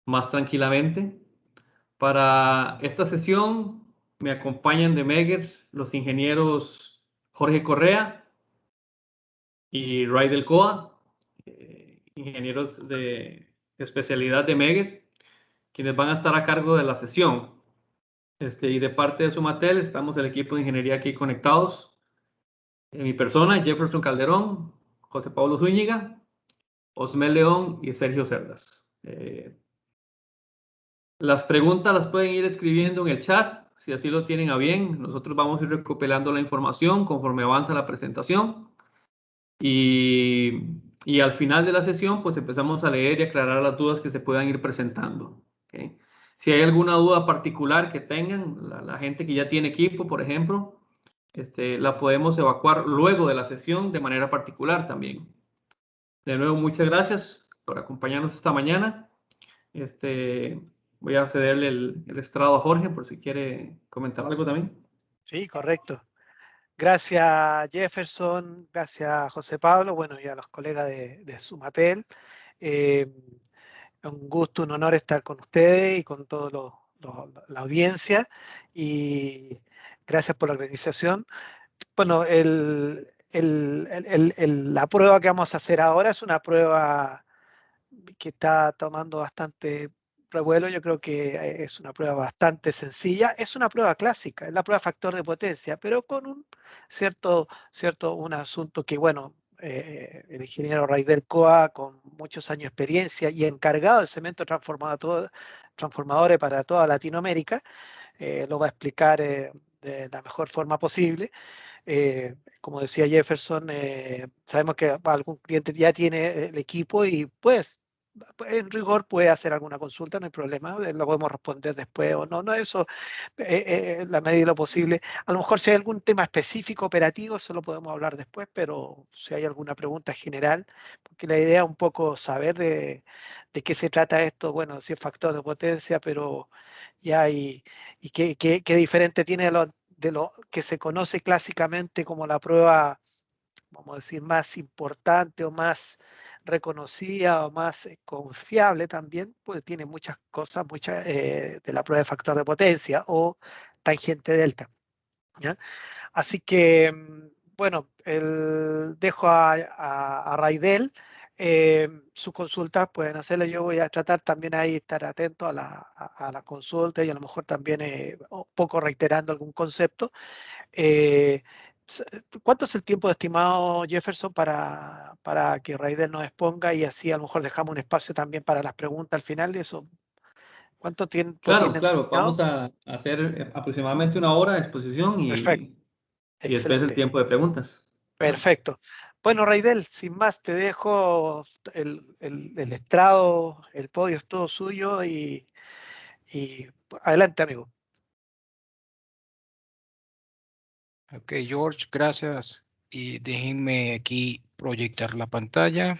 más tranquilamente. Para esta sesión me acompañan de Meger los ingenieros Jorge Correa y Raidel Coa, ingenieros de especialidad de Meger, quienes van a estar a cargo de la sesión. Y de parte de Sumatel estamos el equipo de ingeniería aquí conectados. En mi persona, Jefferson Calderón, José Pablo Zúñiga, Osmel León y Sergio Cerdas. Las preguntas las pueden ir escribiendo en el chat, si así lo tienen a bien. Nosotros vamos a ir recopilando la información conforme avanza la presentación. Y al final de la sesión, pues empezamos a leer y aclarar las dudas que se puedan ir presentando. ¿Okay? Si hay alguna duda particular que tengan, la gente que ya tiene equipo, por ejemplo, la podemos evacuar luego de la sesión de manera particular también. De nuevo, muchas gracias por acompañarnos esta mañana. Voy a cederle el estrado a Jorge por si quiere comentar algo también. Sí, correcto. Gracias, Jefferson. Gracias, José Pablo. Bueno, y a los colegas de Sumatel. Un gusto, un honor estar con ustedes y con toda la audiencia. Y gracias por la organización. Bueno, la prueba que vamos a hacer ahora es una prueba que está tomando bastante revuelo. Yo creo que es una prueba bastante sencilla. Es una prueba clásica, es la prueba factor de potencia, pero con un un asunto que, bueno, el ingeniero Raidel Coa, con muchos años de experiencia y encargado de cemento transformadores para toda Latinoamérica, lo va a explicar de la mejor forma posible. Como decía Jefferson, sabemos que algún cliente ya tiene el equipo y pues en rigor puede hacer alguna consulta, no hay problema, lo podemos responder después o no, eso la medida de lo posible. A lo mejor si hay algún tema específico operativo, eso lo podemos hablar después, pero si hay alguna pregunta general, porque la idea es un poco saber de qué se trata esto, bueno, si es factor de potencia, pero ya y qué diferente tiene de lo que se conoce clásicamente como la prueba, vamos a decir, más importante o más reconocida o más confiable también, pues tiene muchas cosas, muchas de la prueba de factor de potencia o tangente delta. ¿Ya? Así que, bueno, dejo a Raidel. Sus consultas pueden hacerle. Yo voy a tratar también ahí estar atento a la consulta y a lo mejor también un poco reiterando algún concepto. Eh, ¿Cuánto es el tiempo estimado, Jefferson, para que Raidel nos exponga y así a lo mejor dejamos un espacio también para las preguntas al final de eso? ¿Cuánto tiempo Claro, tienen claro, destinado? vamos a hacer aproximadamente una hora de exposición Perfecto, y después el excelente. tiempo de preguntas. ¿Ah? Perfecto. Bueno, Raidel, sin más, te dejo el estrado, el podio es todo suyo y adelante, amigo. Ok, George, gracias. Y déjenme aquí proyectar la pantalla.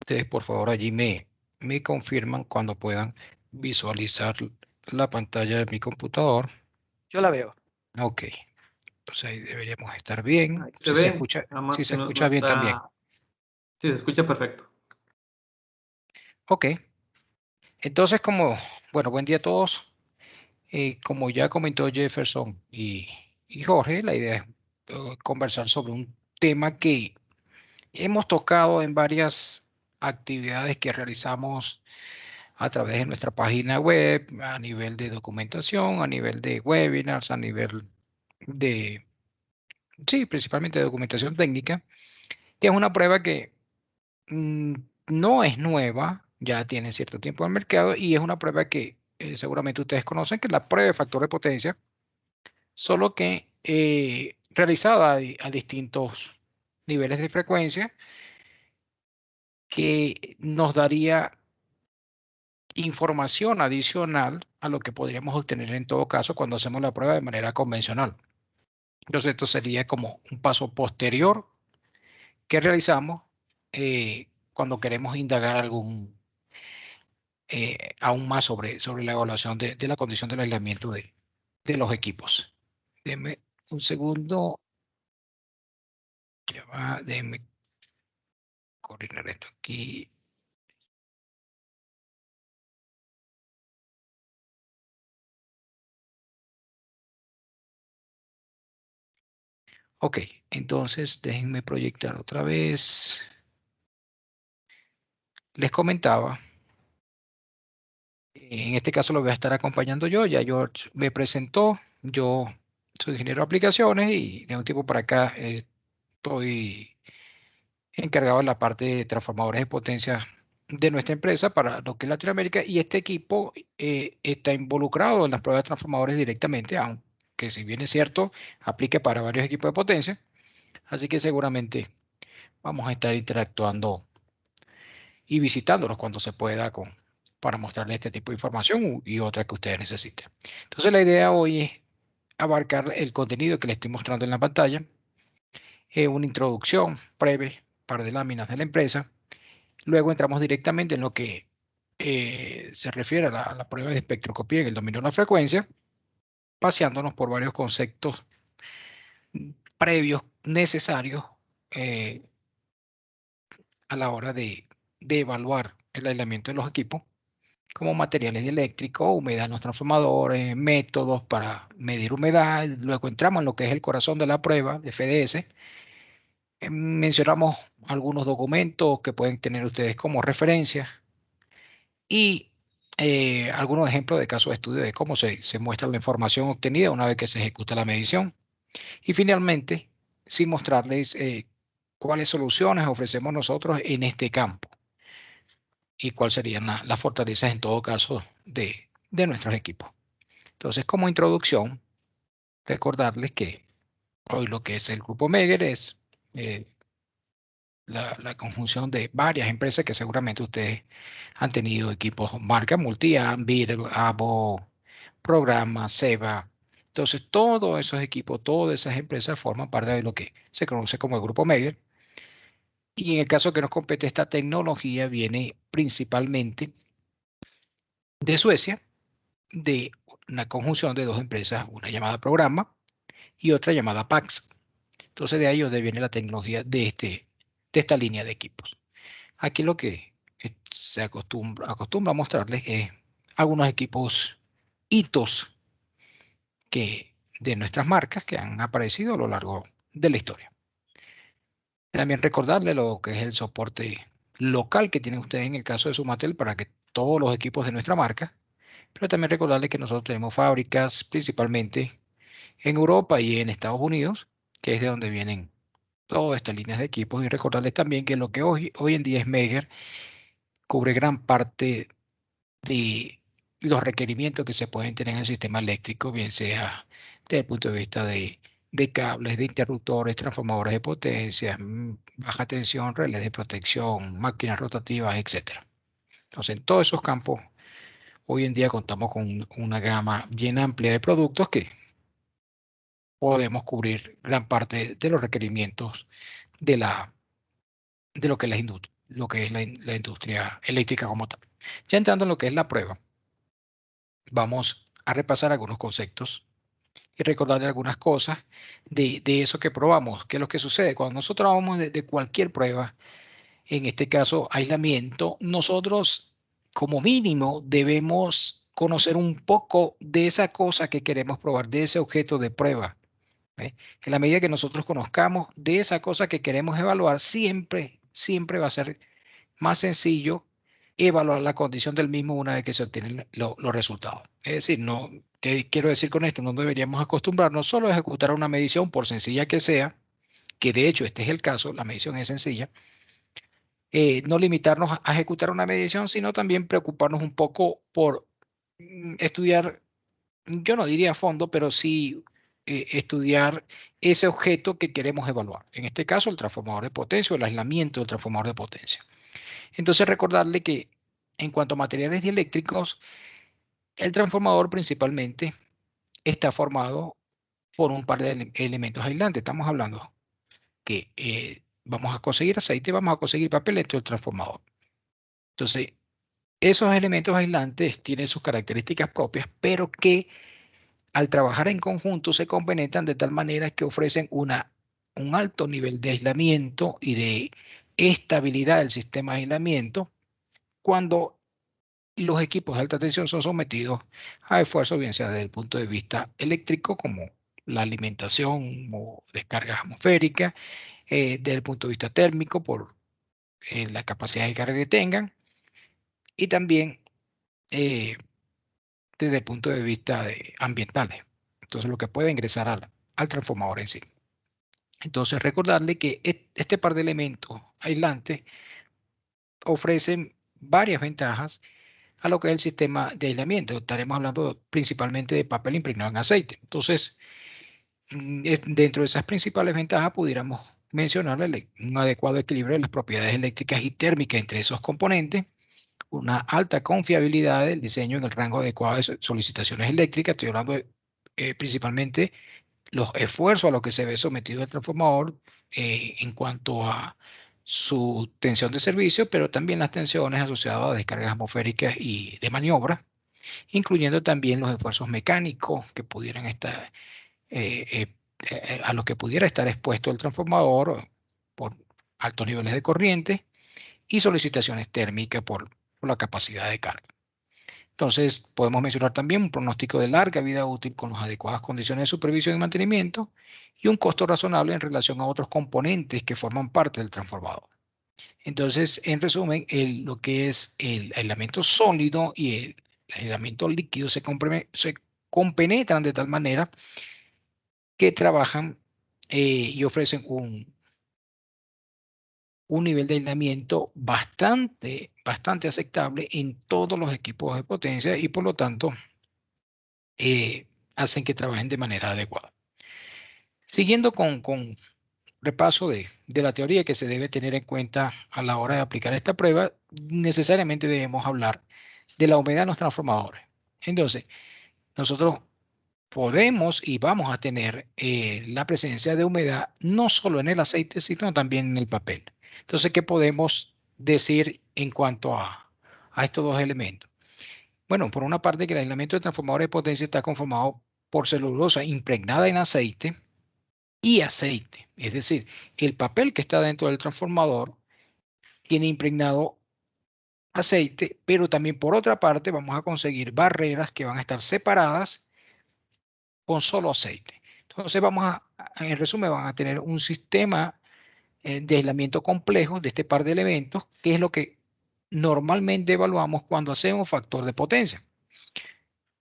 Ustedes, por favor, allí me confirman cuando puedan visualizar la pantalla de mi computador. Yo la veo. Ok, pues ahí deberíamos estar bien. Ahí se Si se ve, escucha, nada si más se que no escucha bien también. está. Sí, se escucha perfecto. Ok, entonces bueno, buen día a todos. Como ya comentó Jefferson y Jorge, la idea es conversar sobre un tema que hemos tocado en varias actividades que realizamos a través de nuestra página web, a nivel de documentación, a nivel de webinars, a nivel de, sí, principalmente de documentación técnica, que es una prueba que mm, no es nueva, ya tiene cierto tiempo en el mercado y es una prueba que seguramente ustedes conocen, que es la prueba de factor de potencia, solo que realizada a distintos niveles de frecuencia que nos daría información adicional a lo que podríamos obtener en todo caso cuando hacemos la prueba de manera convencional. Entonces, esto sería como un paso posterior que realizamos cuando queremos indagar aún más sobre la evaluación de la condición del aislamiento de los equipos. Denme un segundo. Ya va, déjenme coordinar esto aquí. Ok, entonces déjenme proyectar otra vez. Les comentaba, en este caso lo voy a estar acompañando yo, ya George me presentó, yo soy ingeniero de aplicaciones y de un tiempo para acá estoy encargado de la parte de transformadores de potencia de nuestra empresa para lo que es Latinoamérica, y este equipo está involucrado en las pruebas de transformadores directamente, aunque si bien es cierto, aplique para varios equipos de potencia, así que seguramente vamos a estar interactuando y visitándolos cuando se pueda para mostrarles este tipo de información y otra que ustedes necesiten. Entonces la idea hoy es abarcar el contenido que les estoy mostrando en la pantalla, una introducción breve, par de láminas de la empresa. Luego entramos directamente en lo que se refiere a la prueba de espectroscopía en el dominio de la frecuencia, paseándonos por varios conceptos previos necesarios eh, a la hora de evaluar el aislamiento de los equipos, como materiales eléctricos, humedad en los transformadores, métodos para medir humedad. Luego entramos en lo que es el corazón de la prueba de FDS. Mencionamos algunos documentos que pueden tener ustedes como referencia y algunos ejemplos de casos de estudio de cómo se muestra la información obtenida una vez que se ejecuta la medición. Y finalmente, sin mostrarles cuáles soluciones ofrecemos nosotros en este campo y cuáles serían las fortalezas en todo caso de nuestros equipos. Entonces, como introducción, recordarles que hoy lo que es el Grupo Megger es la conjunción de varias empresas que seguramente ustedes han tenido equipos marca Multiam, Beetle, Abo, Programa, Seba. Entonces, todos esos equipos, todas esas empresas forman parte de lo que se conoce como el Grupo Megger. Y en el caso que nos compete, esta tecnología viene principalmente de Suecia, de una conjunción de dos empresas, una llamada Programa y otra llamada Pax. Entonces, de ahí donde viene la tecnología de esta línea de equipos. Aquí lo que se acostumbra a mostrarles es algunos equipos hitos de nuestras marcas que han aparecido a lo largo de la historia. También recordarles lo que es el soporte local que tienen ustedes en el caso de Sumatel para que todos los equipos de nuestra marca, pero también recordarles que nosotros tenemos fábricas principalmente en Europa y en Estados Unidos, que es de donde vienen todas estas líneas de equipos, y recordarles también que lo que hoy en día es Megger cubre gran parte de los requerimientos que se pueden tener en el sistema eléctrico, bien sea desde el punto de vista de cables, de interruptores, transformadores de potencia, baja tensión, relés de protección, máquinas rotativas, etc. Entonces, en todos esos campos, hoy en día contamos con una gama bien amplia de productos que podemos cubrir gran parte de los requerimientos de lo que es la industria eléctrica como tal. Ya entrando en lo que es la prueba, vamos a repasar algunos conceptos y recordarle algunas cosas de eso que probamos. ¿Qué es lo que sucede? Cuando nosotros hablamos de cualquier prueba, en este caso aislamiento, nosotros como mínimo debemos conocer un poco de esa cosa que queremos probar, de ese objeto de prueba. ¿Ve? En la medida que nosotros conozcamos de esa cosa que queremos evaluar, siempre va a ser más sencillo evaluar la condición del mismo una vez que se obtienen los resultados. Es decir, no, ¿qué quiero decir con esto? No deberíamos acostumbrarnos solo a ejecutar una medición, por sencilla que sea, que de hecho este es el caso, la medición es sencilla, no limitarnos a ejecutar una medición, sino también preocuparnos un poco por estudiar, yo no diría a fondo, pero sí estudiar ese objeto que queremos evaluar. En este caso, el transformador de potencia o el aislamiento del transformador de potencia. Entonces, recordarle que en cuanto a materiales dieléctricos, el transformador principalmente está formado por un par de elementos aislantes. Estamos hablando que vamos a conseguir aceite, vamos a conseguir papel dentro del transformador. Entonces, esos elementos aislantes tienen sus características propias, pero que al trabajar en conjunto se compenetran de tal manera que ofrecen un alto nivel de aislamiento y de estabilidad del sistema de aislamiento cuando los equipos de alta tensión son sometidos a esfuerzos, bien sea desde el punto de vista eléctrico como la alimentación o descargas atmosféricas, desde el punto de vista térmico, por la capacidad de carga que tengan, y también desde el punto de vista ambiental. Entonces, lo que puede ingresar al transformador en sí. Entonces, recordarle que este par de elementos aislantes ofrecen varias ventajas a lo que es el sistema de aislamiento. Estaremos hablando principalmente de papel impregnado en aceite. Entonces, dentro de esas principales ventajas, pudiéramos mencionarle un adecuado equilibrio de las propiedades eléctricas y térmicas entre esos componentes, una alta confiabilidad del diseño en el rango adecuado de solicitaciones eléctricas. Estoy hablando principalmente los esfuerzos a los que se ve sometido el transformador en cuanto a su tensión de servicio, pero también las tensiones asociadas a descargas atmosféricas y de maniobra, incluyendo también los esfuerzos mecánicos que pudieran estar, a los que pudiera estar expuesto el transformador por altos niveles de corriente y solicitaciones térmicas por la capacidad de carga. Entonces, podemos mencionar también un pronóstico de larga vida útil con las adecuadas condiciones de supervisión y mantenimiento y un costo razonable en relación a otros componentes que forman parte del transformador. Entonces, en resumen, lo que es el aislamiento sólido y el aislamiento líquido se compenetran de tal manera que trabajan y ofrecen un nivel de aislamiento bastante aceptable en todos los equipos de potencia y por lo tanto hacen que trabajen de manera adecuada. Siguiendo con repaso de la teoría que se debe tener en cuenta a la hora de aplicar esta prueba, necesariamente debemos hablar de la humedad en los transformadores. Entonces, nosotros podemos y vamos a tener la presencia de humedad no solo en el aceite, sino también en el papel. Entonces, ¿qué podemos decir en cuanto a estos dos elementos? Bueno, por una parte que el aislamiento de transformadores de potencia está conformado por celulosa impregnada en aceite y aceite. Es decir, el papel que está dentro del transformador tiene impregnado aceite, pero también por otra parte vamos a conseguir barreras que van a estar separadas con solo aceite. Entonces en resumen, van a tener un sistema de aislamiento complejo de este par de elementos, que es lo que normalmente evaluamos cuando hacemos factor de potencia.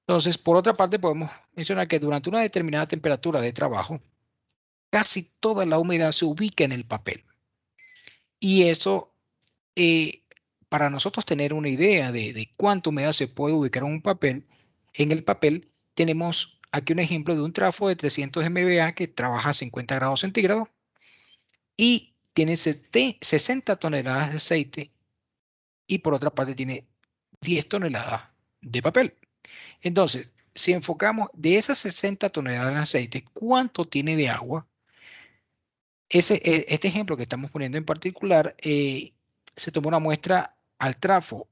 Entonces, por otra parte, podemos mencionar que durante una determinada temperatura de trabajo, casi toda la humedad se ubica en el papel. Y eso, para nosotros tener una idea de cuánta humedad se puede ubicar en el papel, tenemos aquí un ejemplo de un trafo de 300 MVA que trabaja a 50 grados centígrados y tiene 60 toneladas de aceite y por otra parte tiene 10 toneladas de papel. Entonces, si enfocamos de esas 60 toneladas de aceite, ¿cuánto tiene de agua? Este ejemplo que estamos poniendo en particular, se tomó una muestra al trafo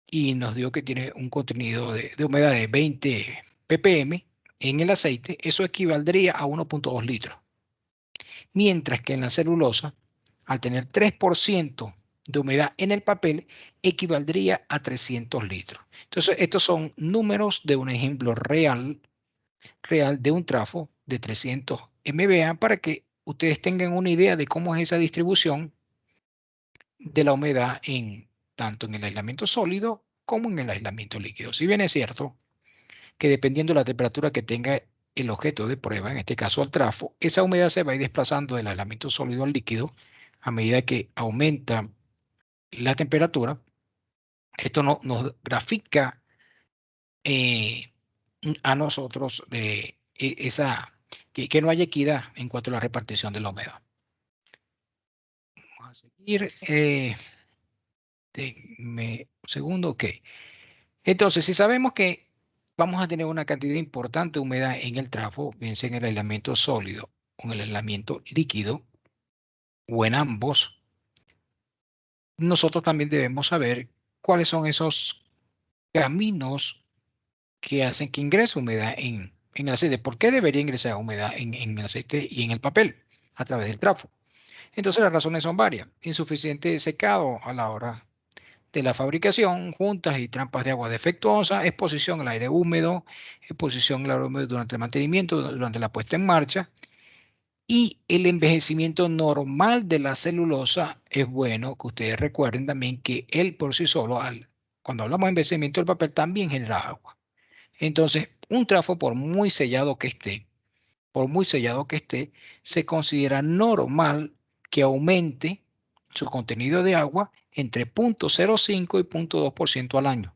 y nos dio que tiene un contenido de humedad de 20 ppm en el aceite. Eso equivaldría a 1.2 litros. Mientras que en la celulosa, al tener 3% de humedad en el papel, equivaldría a 300 litros. Entonces, estos son números de un ejemplo real de un trafo de 300 MVA para que ustedes tengan una idea de cómo es esa distribución de la humedad tanto en el aislamiento sólido como en el aislamiento líquido. Si bien es cierto que dependiendo de la temperatura que tenga el objeto de prueba, en este caso el trafo, esa humedad se va a ir desplazando del aislamiento sólido al líquido a medida que aumenta la temperatura. Esto nos grafica a nosotros que no haya equidad en cuanto a la repartición de la humedad. Vamos a seguir. Denme un segundo. Ok. Entonces, si sabemos que vamos a tener una cantidad importante de humedad en el trafo, bien sea en el aislamiento sólido o en el aislamiento líquido, o en ambos, nosotros también debemos saber cuáles son esos caminos que hacen que ingrese humedad en el aceite. ¿Por qué debería ingresar humedad en el aceite y en el papel a través del trafo? Entonces las razones son varias. Insuficiente secado a la hora de la fabricación, juntas y trampas de agua defectuosa, exposición al aire húmedo, exposición al aire húmedo durante el mantenimiento, durante la puesta en marcha. Y el envejecimiento normal de la celulosa es bueno que ustedes recuerden también que él por sí solo, cuando hablamos de envejecimiento del papel, también genera agua. Entonces, un trafo, por muy sellado que esté, se considera normal que aumente su contenido de agua entre 0.05 y 0.2% al año.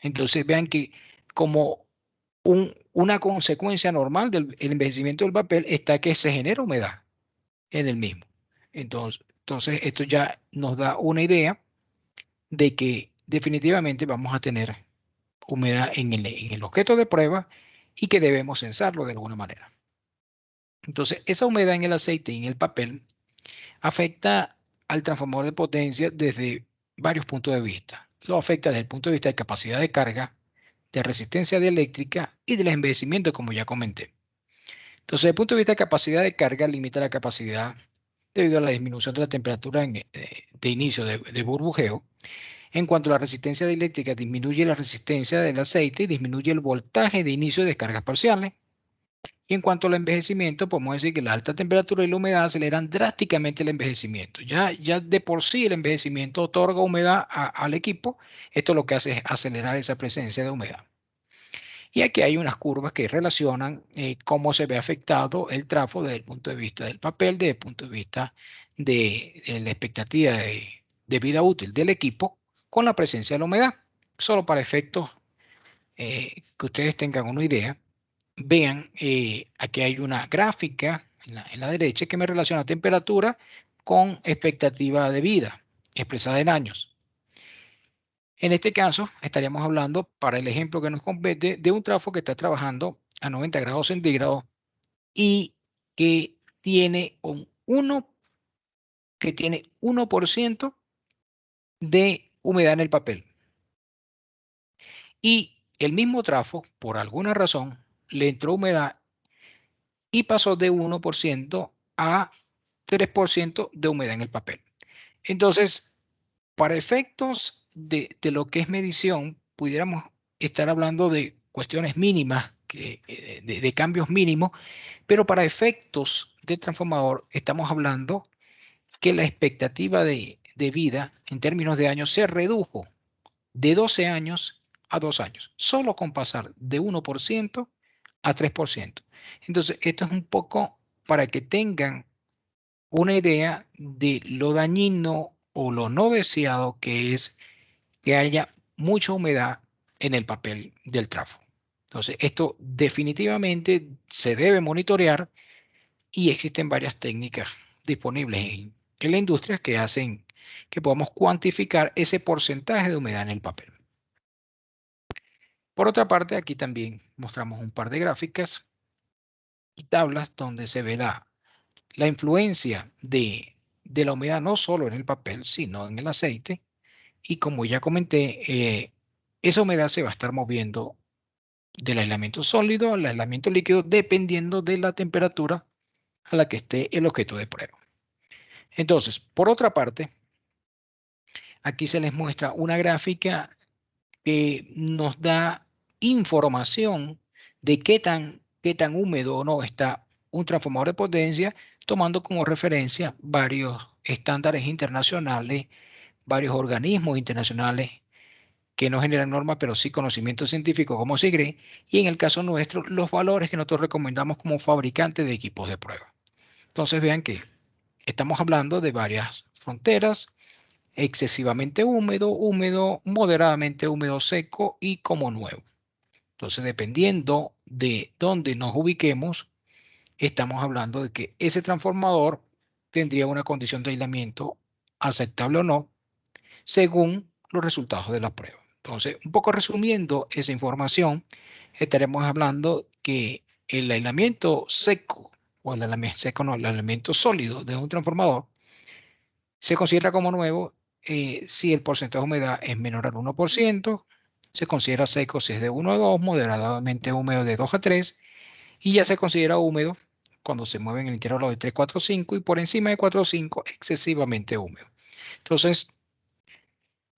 Entonces vean que como una consecuencia normal del envejecimiento del papel está que se genera humedad en el mismo. Entonces esto ya nos da una idea de que definitivamente vamos a tener humedad en el objeto de prueba y que debemos censarlo de alguna manera. Entonces, esa humedad en el aceite y en el papel afecta al transformador de potencia desde varios puntos de vista. Lo afecta desde el punto de vista de capacidad de carga, de resistencia dieléctrica y del envejecimiento, como ya comenté. Entonces, desde el punto de vista de capacidad de carga, limita la capacidad debido a la disminución de la temperatura de inicio de burbujeo. En cuanto a la resistencia dieléctrica, disminuye la resistencia del aceite y disminuye el voltaje de inicio de descargas parciales. Y en cuanto al envejecimiento, podemos decir que la alta temperatura y la humedad aceleran drásticamente el envejecimiento. Ya de por sí el envejecimiento otorga humedad al equipo. Esto lo que hace es acelerar esa presencia de humedad. Y aquí hay unas curvas que relacionan cómo se ve afectado el trafo desde el punto de vista del papel, desde el punto de vista de la expectativa de vida útil del equipo con la presencia de la humedad. Solo para efectos que ustedes tengan una idea. Vean, aquí hay una gráfica en la derecha que me relaciona temperatura con expectativa de vida expresada en años. En este caso, estaríamos hablando, para el ejemplo que nos compete, de un trafo que está trabajando a 90 grados centígrados y que tiene un 1% de humedad en el papel. Y el mismo trafo, por alguna razón, le entró humedad y pasó de 1% a 3% de humedad en el papel. Entonces, para efectos de lo que es medición, pudiéramos estar hablando de cuestiones mínimas, de cambios mínimos, pero para efectos del transformador estamos hablando que la expectativa de vida en términos de años se redujo de 12 años a 2 años, solo con pasar de 1% a 3%. Entonces, esto es un poco para que tengan una idea de lo dañino o lo no deseado que es que haya mucha humedad en el papel del trafo. Entonces, esto definitivamente se debe monitorear y existen varias técnicas disponibles en la industria que hacen que podamos cuantificar ese porcentaje de humedad en el papel. Por otra parte, aquí también mostramos un par de gráficas y tablas donde se ve la influencia de la humedad no solo en el papel, sino en el aceite. Y como ya comenté, esa humedad se va a estar moviendo del aislamiento sólido al aislamiento líquido dependiendo de la temperatura a la que esté el objeto de prueba. Entonces, por otra parte, aquí se les muestra una gráfica que nos da información de qué tan húmedo o no está un transformador de potencia, tomando como referencia varios estándares internacionales, varios organismos internacionales que no generan normas, pero sí conocimiento científico como SIGRE, y en el caso nuestro, los valores que nosotros recomendamos como fabricantes de equipos de prueba. Entonces vean que estamos hablando de varias fronteras: excesivamente húmedo, húmedo, moderadamente húmedo, seco y como nuevo. Entonces, dependiendo de dónde nos ubiquemos, estamos hablando de que ese transformador tendría una condición de aislamiento aceptable o no, según los resultados de la prueba. Entonces, un poco resumiendo esa información, estaremos hablando que el aislamiento seco, o el aislamiento seco no, el aislamiento sólido de un transformador se considera como nuevo si el porcentaje de humedad es menor al 1%, se considera seco si es de 1 a 2, moderadamente húmedo de 2 a 3, y ya se considera húmedo cuando se mueve en el intervalo de 3, 4, 5, y por encima de 4 o 5, excesivamente húmedo. Entonces,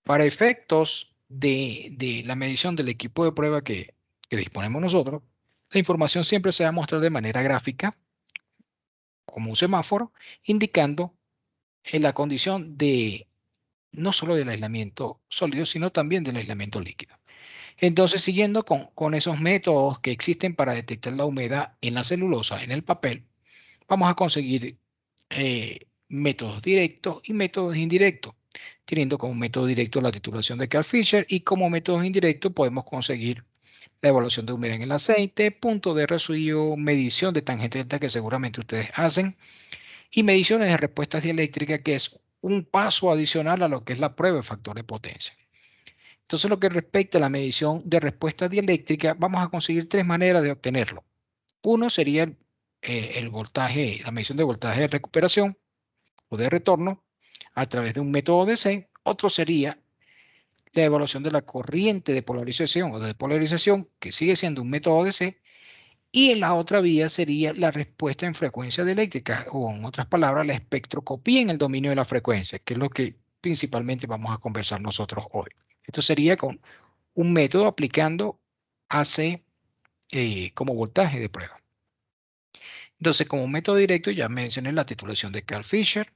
Para efectos de la medición del equipo de prueba que disponemos nosotros, la información siempre se va a mostrar de manera gráfica, como un semáforo, indicando la condición de no solo del aislamiento sólido, sino también del aislamiento líquido. Entonces, siguiendo con esos métodos que existen para detectar la humedad en la celulosa, en el papel, vamos a conseguir métodos directos y métodos indirectos, teniendo como método directo la titulación de Carl Fisher y como métodos indirectos podemos conseguir la evaluación de humedad en el aceite, punto de residuo, medición de tangente delta que seguramente ustedes hacen y mediciones de respuestas dieléctricas que es un paso adicional a lo que es la prueba de factor de potencia. Entonces, lo que respecta a la medición de respuesta dieléctrica, vamos a conseguir tres maneras de obtenerlo. Uno sería el voltaje, la medición de voltaje de recuperación o de retorno a través de un método DC. Otro sería la evaluación de la corriente de polarización o de despolarización, que sigue siendo un método DC. Y en la otra vía sería la respuesta en frecuencia dieléctrica, o en otras palabras, la espectroscopía en el dominio de la frecuencia, que es lo que principalmente vamos a conversar nosotros hoy. Esto sería con un método aplicando AC como voltaje de prueba. Entonces, como método directo, ya mencioné la titulación de Carl Fisher.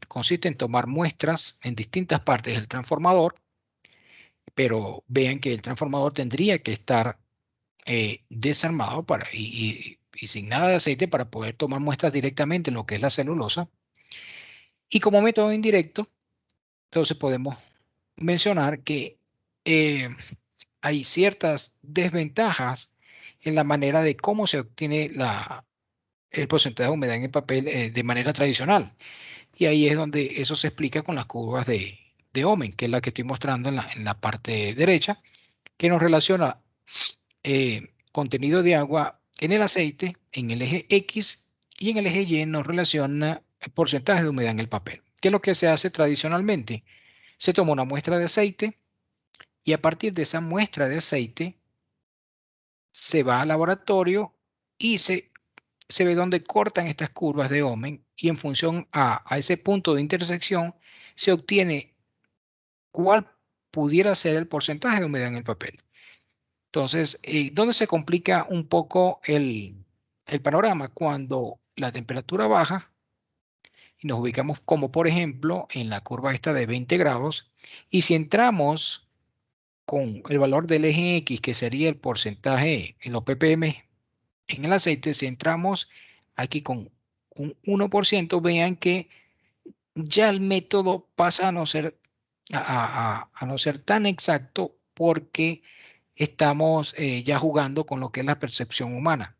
Consiste en tomar muestras en distintas partes del transformador, pero vean que el transformador tendría que estar desarmado y sin nada de aceite para poder tomar muestras directamente en lo que es la celulosa. Y como método indirecto, entonces podemos mencionar que hay ciertas desventajas en la manera de cómo se obtiene el porcentaje de humedad en el papel de manera tradicional. Y ahí es donde eso se explica con las curvas de Ohmen, que es la que estoy mostrando en la parte derecha, que nos relaciona contenido de agua en el aceite, en el eje X, y en el eje Y nos relaciona el porcentaje de humedad en el papel. ¿Qué es lo que se hace tradicionalmente? Se toma una muestra de aceite y a partir de esa muestra de aceite se va al laboratorio y se ve dónde cortan estas curvas de Ohmen y en función a ese punto de intersección se obtiene cuál pudiera ser el porcentaje de humedad en el papel. Entonces, ¿dónde se complica un poco el panorama? Cuando la temperatura baja y nos ubicamos como por ejemplo en la curva esta de 20 grados y si entramos con el valor del eje X, que sería el porcentaje en los ppm en el aceite, si entramos aquí con un 1%, vean que ya el método pasa a no ser, a no ser tan exacto porque estamos ya jugando con lo que es la percepción humana.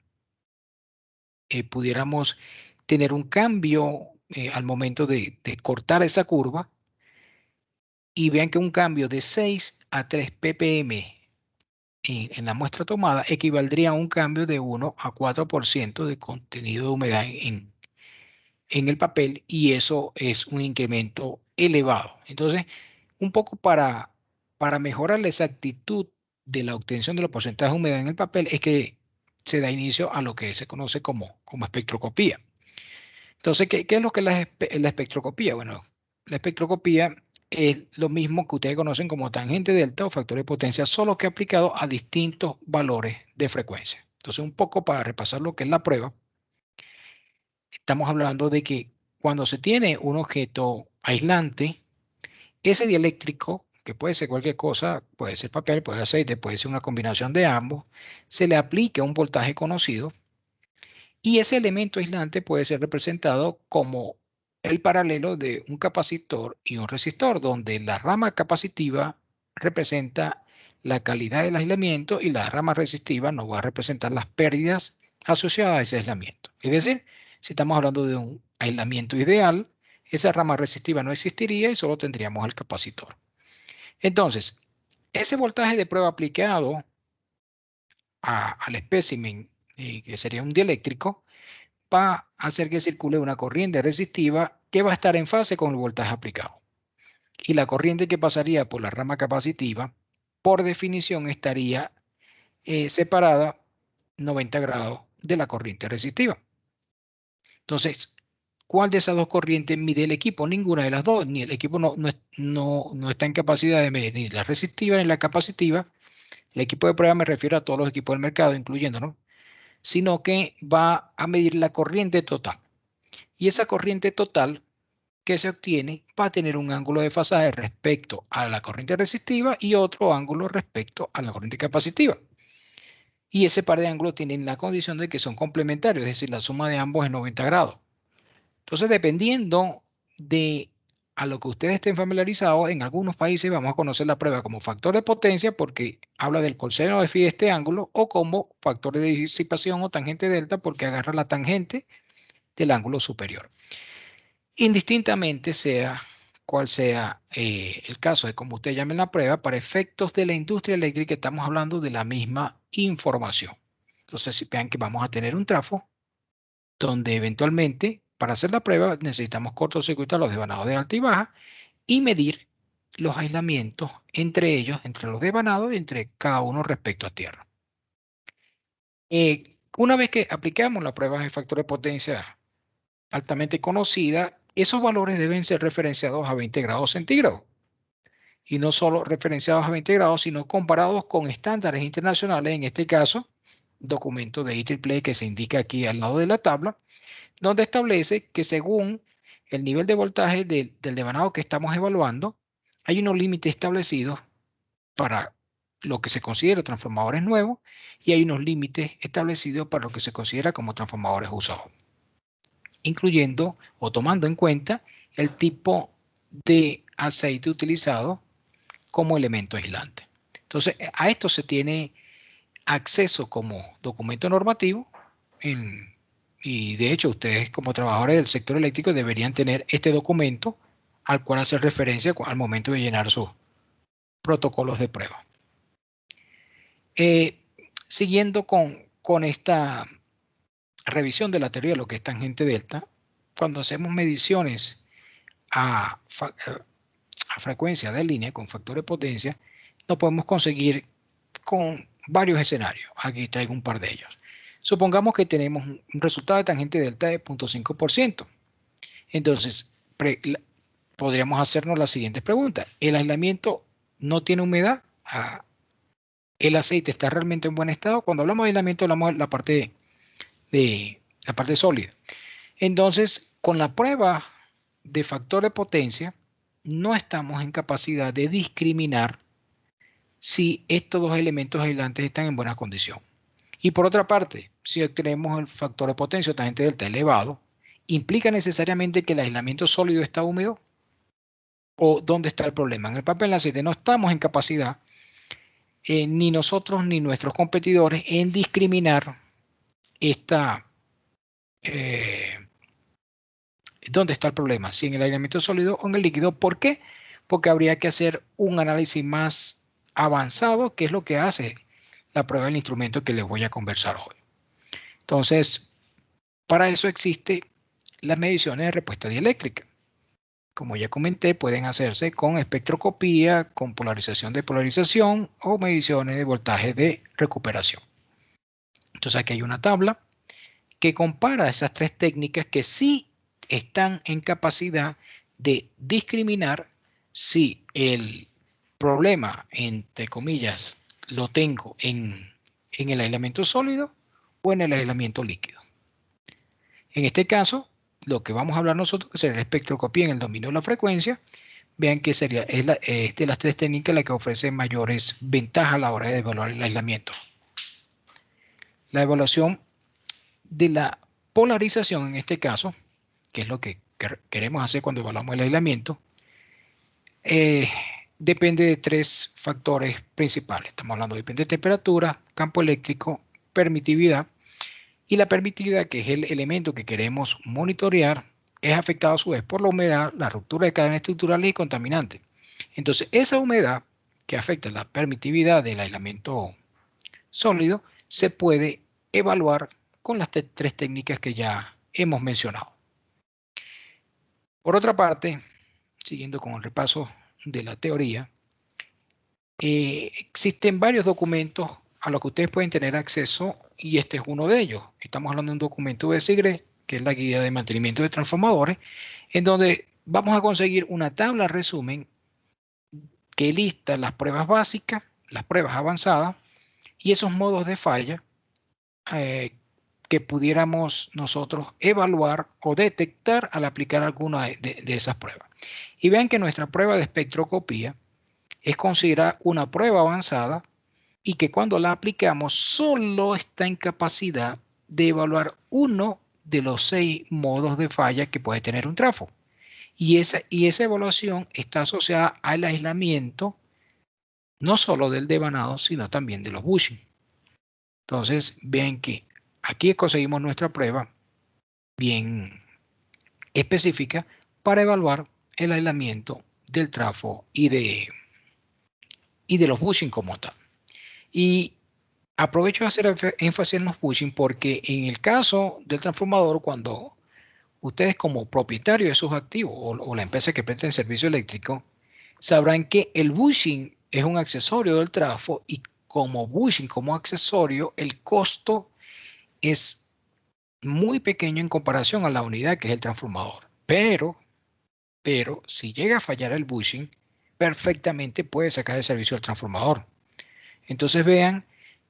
Pudiéramos tener un cambio al momento de cortar esa curva y vean que un cambio de 6 a 3 ppm en la muestra tomada equivaldría a un cambio de 1 a 4% de contenido de humedad en el papel y eso es un incremento elevado. Entonces, un poco para mejorar la exactitud de la obtención de los porcentajes de humedad en el papel es que se da inicio a lo que se conoce como espectroscopía. Entonces, ¿qué es lo que es la espectroscopía? Bueno, la espectroscopía es lo mismo que ustedes conocen como tangente delta o factor de potencia, solo que aplicado a distintos valores de frecuencia. Entonces, un poco para repasar lo que es la prueba, estamos hablando de que cuando se tiene un objeto aislante, ese dieléctrico, que puede ser cualquier cosa, puede ser papel, puede ser aceite, puede ser una combinación de ambos, se le aplica un voltaje conocido y ese elemento aislante puede ser representado como el paralelo de un capacitor y un resistor, donde la rama capacitiva representa la calidad del aislamiento y la rama resistiva nos va a representar las pérdidas asociadas a ese aislamiento. Es decir, si estamos hablando de un aislamiento ideal, esa rama resistiva no existiría y solo tendríamos el capacitor. Entonces, ese voltaje de prueba aplicado al espécimen, que sería un dieléctrico, va a hacer que circule una corriente resistiva que va a estar en fase con el voltaje aplicado. Y la corriente que pasaría por la rama capacitiva, por definición, estaría separada 90 grados de la corriente resistiva. Entonces, ¿Cuál de esas dos corrientes mide el equipo? Ninguna de las dos. Ni el equipo no está en capacidad de medir ni la resistiva ni la capacitiva. El equipo de prueba me refiero a todos los equipos del mercado, incluyéndonos, sino que va a medir la corriente total. Y esa corriente total que se obtiene va a tener un ángulo de fasaje respecto a la corriente resistiva y otro ángulo respecto a la corriente capacitiva. Y ese par de ángulos tienen la condición de que son complementarios, es decir, la suma de ambos es 90 grados. Entonces, dependiendo de a lo que ustedes estén familiarizados, en algunos países vamos a conocer la prueba como factor de potencia porque habla del coseno de phi de este ángulo, o como factor de disipación o tangente delta porque agarra la tangente del ángulo superior. Indistintamente sea cual sea el caso de como ustedes llamen la prueba, para efectos de la industria eléctrica estamos hablando de la misma información. Entonces, si vean que vamos a tener un trafo donde eventualmente para hacer la prueba necesitamos cortocircuitar los devanados de alta y baja y medir los aislamientos entre ellos, entre los devanados y entre cada uno respecto a tierra. Una vez que aplicamos la prueba de factor de potencia altamente conocida, esos valores deben ser referenciados a 20 grados centígrados. Y no solo referenciados a 20 grados, sino comparados con estándares internacionales, en este caso, documento de IEEE que se indica aquí al lado de la tabla, donde establece que según el nivel de voltaje del devanado que estamos evaluando, hay unos límites establecidos para lo que se considera transformadores nuevos y hay unos límites establecidos para lo que se considera como transformadores usados, incluyendo o tomando en cuenta el tipo de aceite utilizado como elemento aislante. Entonces, a esto se tiene acceso como documento normativo y de hecho ustedes como trabajadores del sector eléctrico deberían tener este documento al cual hacer referencia al momento de llenar sus protocolos de prueba. Siguiendo con esta revisión de la teoría de lo que es tangente delta, cuando hacemos mediciones a frecuencia de línea con factor de potencia, lo podemos conseguir con varios escenarios. Aquí traigo un par de ellos. Supongamos que tenemos un resultado de tangente delta de 0.5%. Entonces, podríamos hacernos la siguiente pregunta. ¿El aislamiento no tiene humedad? ¿El aceite está realmente en buen estado? Cuando hablamos de aislamiento, hablamos de la parte sólida. Entonces, con la prueba de factor de potencia, no estamos en capacidad de discriminar si estos dos elementos aislantes están en buena condición. Y por otra parte, si obtenemos el factor de potencia o tangente delta elevado, ¿implica necesariamente que el aislamiento sólido está húmedo? ¿O dónde está el problema? En el papel aceite no estamos en capacidad, ni nosotros ni nuestros competidores, en discriminar ¿dónde está el problema? Si en el aislamiento sólido o en el líquido. ¿Por qué? Porque habría que hacer un análisis más avanzado, que es lo que hace la prueba del instrumento que les voy a conversar hoy. Entonces, para eso existen las mediciones de respuesta dieléctrica. Como ya comenté, pueden hacerse con espectroscopía, con polarización de polarización o mediciones de voltaje de recuperación. Entonces aquí hay una tabla que compara esas tres técnicas que sí están en capacidad de discriminar si el problema, entre comillas, lo tengo en el aislamiento sólido o en el aislamiento líquido. En este caso, lo que vamos a hablar nosotros, que sería la espectroscopía en el dominio de la frecuencia, vean que es de las tres técnicas la que ofrece mayores ventajas a la hora de evaluar el aislamiento. La evaluación de la polarización en este caso, que es lo que queremos hacer cuando evaluamos el aislamiento, depende de tres factores principales. Estamos hablando de depende de temperatura, campo eléctrico, permitividad. Y la permitividad, que es el elemento que queremos monitorear, es afectado a su vez por la humedad, la ruptura de cadenas estructurales y contaminantes. Entonces, esa humedad que afecta la permitividad del aislamiento sólido se puede evaluar con las tres técnicas que ya hemos mencionado. Por otra parte, siguiendo con el repaso de la teoría, existen varios documentos a los que ustedes pueden tener acceso y este es uno de ellos. Estamos hablando de un documento de SIGRE que es la guía de mantenimiento de transformadores, en donde vamos a conseguir una tabla resumen que lista las pruebas básicas, las pruebas avanzadas y esos modos de falla que pudiéramos nosotros evaluar o detectar al aplicar alguna de esas pruebas. Y vean que nuestra prueba de espectroscopía es considerada una prueba avanzada y que cuando la aplicamos solo está en capacidad de evaluar uno de los 6 modos de falla que puede tener un trafo. Y esa evaluación está asociada al aislamiento no solo del devanado, sino también de los bushing. Entonces, vean que aquí conseguimos nuestra prueba bien específica para evaluar el aislamiento del trafo y de los bushing como tal. Y aprovecho de hacer énfasis en los bushing porque en el caso del transformador, cuando ustedes como propietario de sus activos o la empresa que presta el servicio eléctrico, sabrán que el bushing es un accesorio del trafo y como bushing, como accesorio, el costo es muy pequeño en comparación a la unidad que es el transformador. Pero si llega a fallar el bushing, perfectamente puede sacar el servicio del transformador. Entonces vean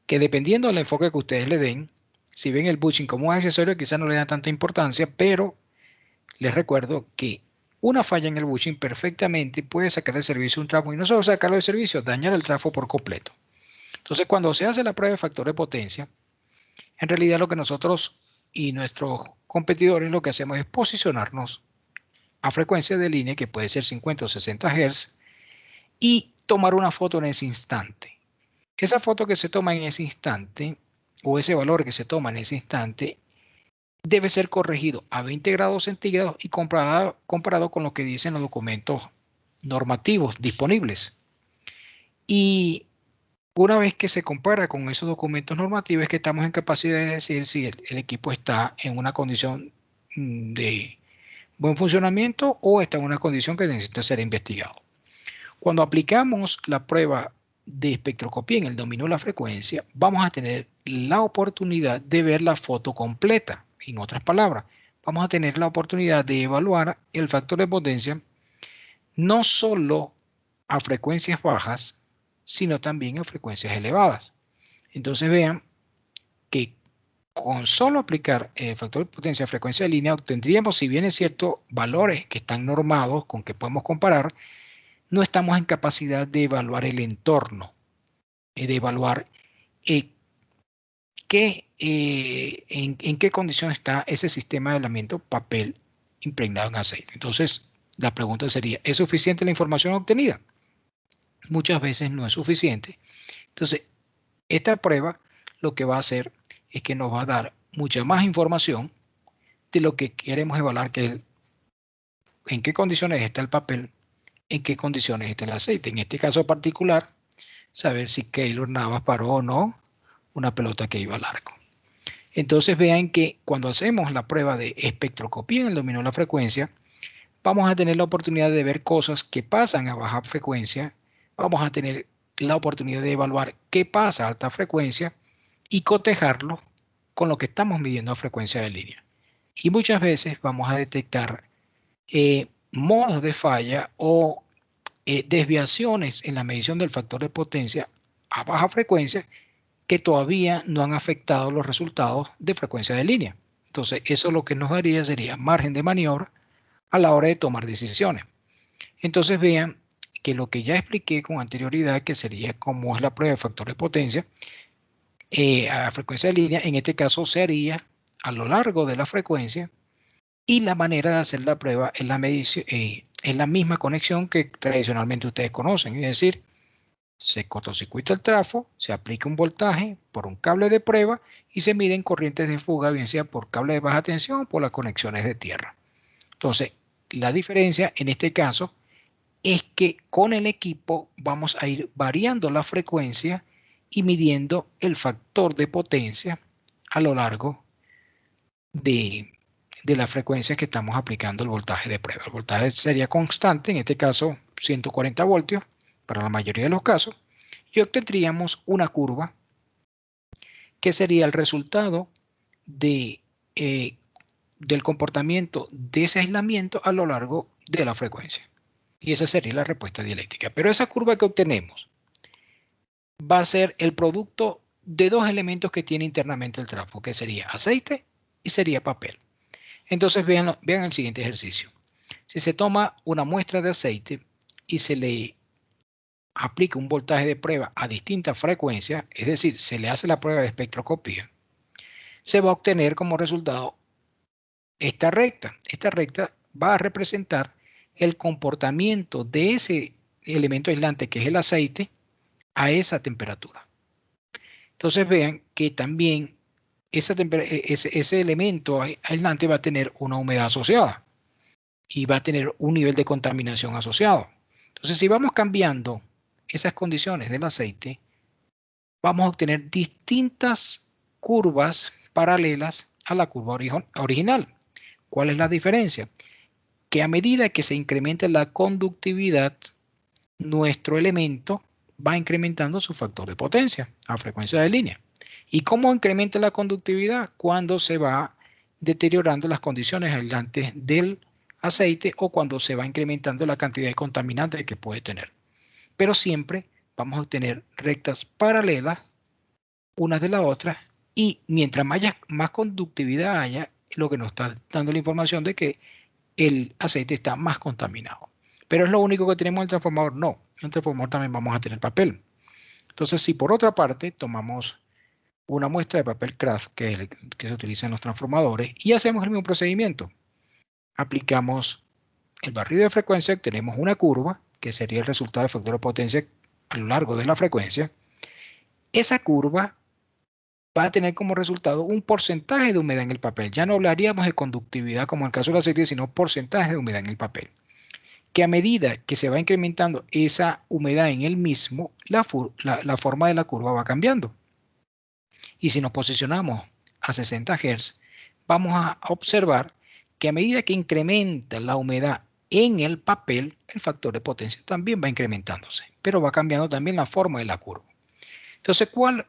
que dependiendo del enfoque que ustedes le den, si ven el bushing como un accesorio, quizás no le dan tanta importancia, pero les recuerdo que una falla en el bushing perfectamente puede sacar el servicio un trafo y no solo sacarlo del servicio, dañar el trafo por completo. Entonces, cuando se hace la prueba de factor de potencia, en realidad lo que nosotros y nuestros competidores lo que hacemos es posicionarnos a frecuencia de línea, que puede ser 50 o 60 Hz, y tomar una foto en ese instante. Esa foto que se toma en ese instante, o ese valor que se toma en ese instante, debe ser corregido a 20 grados centígrados y comparado con lo que dicen los documentos normativos disponibles. Y una vez que se compara con esos documentos normativos es que estamos en capacidad de decir si el equipo está en una condición de buen funcionamiento o está en una condición que necesita ser investigado. Cuando aplicamos la prueba de espectroscopía en el dominio de la frecuencia, vamos a tener la oportunidad de ver la foto completa. En otras palabras, vamos a tener la oportunidad de evaluar el factor de potencia no solo a frecuencias bajas, sino también a frecuencias elevadas. Entonces vean que con solo aplicar el factor de potencia a frecuencia de línea obtendríamos, si bien es cierto, valores que están normados con que podemos comparar, no estamos en capacidad de evaluar el entorno, de evaluar en qué condición está ese sistema de aislamiento papel impregnado en aceite. Entonces, la pregunta sería, ¿es suficiente la información obtenida? Muchas veces no es suficiente. Entonces, esta prueba lo que va a hacer es que nos va a dar mucha más información de lo que queremos evaluar, que es en qué condiciones está el papel, en qué condiciones está el aceite. En este caso particular, saber si Keylor Navas paró o no una pelota que iba largo. Entonces vean que cuando hacemos la prueba de espectroscopía en el dominio de la frecuencia, vamos a tener la oportunidad de ver cosas que pasan a baja frecuencia, vamos a tener la oportunidad de evaluar qué pasa a alta frecuencia y cotejarlo con lo que estamos midiendo a frecuencia de línea. Y muchas veces vamos a detectar modos de falla o desviaciones en la medición del factor de potencia a baja frecuencia que todavía no han afectado los resultados de frecuencia de línea. Entonces, eso lo que nos daría sería margen de maniobra a la hora de tomar decisiones. Entonces, vean que lo que ya expliqué con anterioridad, que sería cómo es la prueba de factor de potencia a frecuencia de línea, en este caso se haría a lo largo de la frecuencia y la manera de hacer la prueba es la medición, es la misma conexión que tradicionalmente ustedes conocen, es decir, se cortocircuita el trafo, se aplica un voltaje por un cable de prueba y se miden corrientes de fuga, bien sea por cable de baja tensión o por las conexiones de tierra. Entonces, la diferencia en este caso es que con el equipo vamos a ir variando la frecuencia y midiendo el factor de potencia a lo largo de la frecuencia que estamos aplicando el voltaje de prueba. El voltaje sería constante, en este caso 140 voltios para la mayoría de los casos, y obtendríamos una curva que sería el resultado de del comportamiento de ese aislamiento a lo largo de la frecuencia. Y esa sería la respuesta dialéctica. Pero esa curva que obtenemos va a ser el producto de dos elementos que tiene internamente el trafo, que sería aceite y sería papel. Entonces vean el siguiente ejercicio. Si se toma una muestra de aceite y se le aplica un voltaje de prueba a distintas frecuencias, es decir, se le hace la prueba de espectroscopía, se va a obtener como resultado esta recta. Esta recta va a representar el comportamiento de ese elemento aislante que es el aceite a esa temperatura. Entonces vean que también ese elemento aislante va a tener una humedad asociada y va a tener un nivel de contaminación asociado. Entonces, si vamos cambiando esas condiciones del aceite, vamos a obtener distintas curvas paralelas a la curva original. ¿Cuál es la diferencia? Que a medida que se incrementa la conductividad, nuestro elemento va incrementando su factor de potencia a frecuencia de línea. ¿Y cómo incrementa la conductividad? Cuando se va deteriorando las condiciones aislantes del aceite o cuando se va incrementando la cantidad de contaminantes que puede tener. Pero siempre vamos a obtener rectas paralelas unas de la otra y mientras más conductividad haya, lo que nos está dando la información de que el aceite está más contaminado. Pero es lo único que tenemos en el transformador. No, en el transformador también vamos a tener papel. Entonces, si por otra parte tomamos una muestra de papel craft que se utiliza en los transformadores y hacemos el mismo procedimiento, aplicamos el barrido de frecuencia, tenemos una curva que sería el resultado del factor de potencia a lo largo de la frecuencia. Esa curva va a tener como resultado un porcentaje de humedad en el papel. Ya no hablaríamos de conductividad como en el caso del aceite, sino porcentaje de humedad en el papel. Que a medida que se va incrementando esa humedad en el mismo, la forma de la curva va cambiando. Y si nos posicionamos a 60 Hz, vamos a observar que a medida que incrementa la humedad en el papel, el factor de potencia también va incrementándose, pero va cambiando también la forma de la curva. Entonces, ¿cuál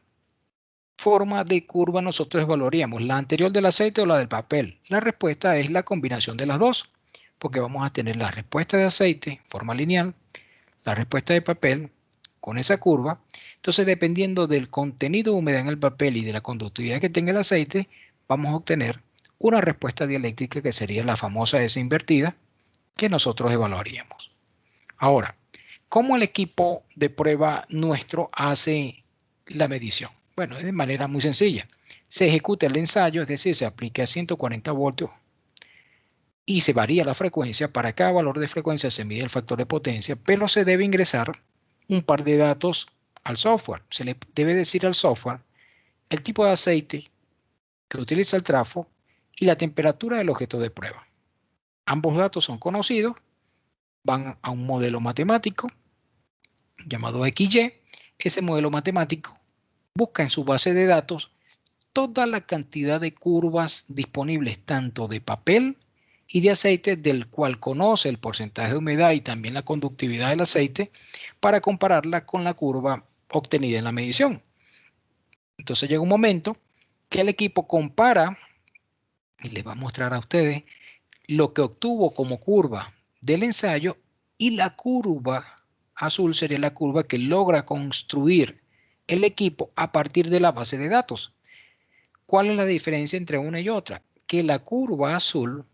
forma de curva nosotros evaluaríamos? ¿La anterior del aceite o la del papel? La respuesta es la combinación de las dos, porque vamos a tener la respuesta de aceite en forma lineal, la respuesta de papel con esa curva. Entonces, dependiendo del contenido de humedad en el papel y de la conductividad que tenga el aceite, vamos a obtener una respuesta dialéctrica que sería la famosa S invertida que nosotros evaluaríamos. Ahora, ¿cómo el equipo de prueba nuestro hace la medición? Bueno, es de manera muy sencilla. Se ejecuta el ensayo, es decir, se aplica a 140 voltios y se varía la frecuencia. Para cada valor de frecuencia se mide el factor de potencia, pero se debe ingresar un par de datos al software. Se le debe decir al software el tipo de aceite que utiliza el trafo y la temperatura del objeto de prueba. Ambos datos son conocidos, van a un modelo matemático llamado XY. Ese modelo matemático busca en su base de datos toda la cantidad de curvas disponibles, tanto de papel y de aceite, del cual conoce el porcentaje de humedad y también la conductividad del aceite, para compararla con la curva obtenida en la medición. Entonces llega un momento que el equipo compara, y les va a mostrar a ustedes lo que obtuvo como curva del ensayo, y la curva azul sería la curva que logra construir el equipo a partir de la base de datos. ¿Cuál es la diferencia entre una y otra? Que la curva azul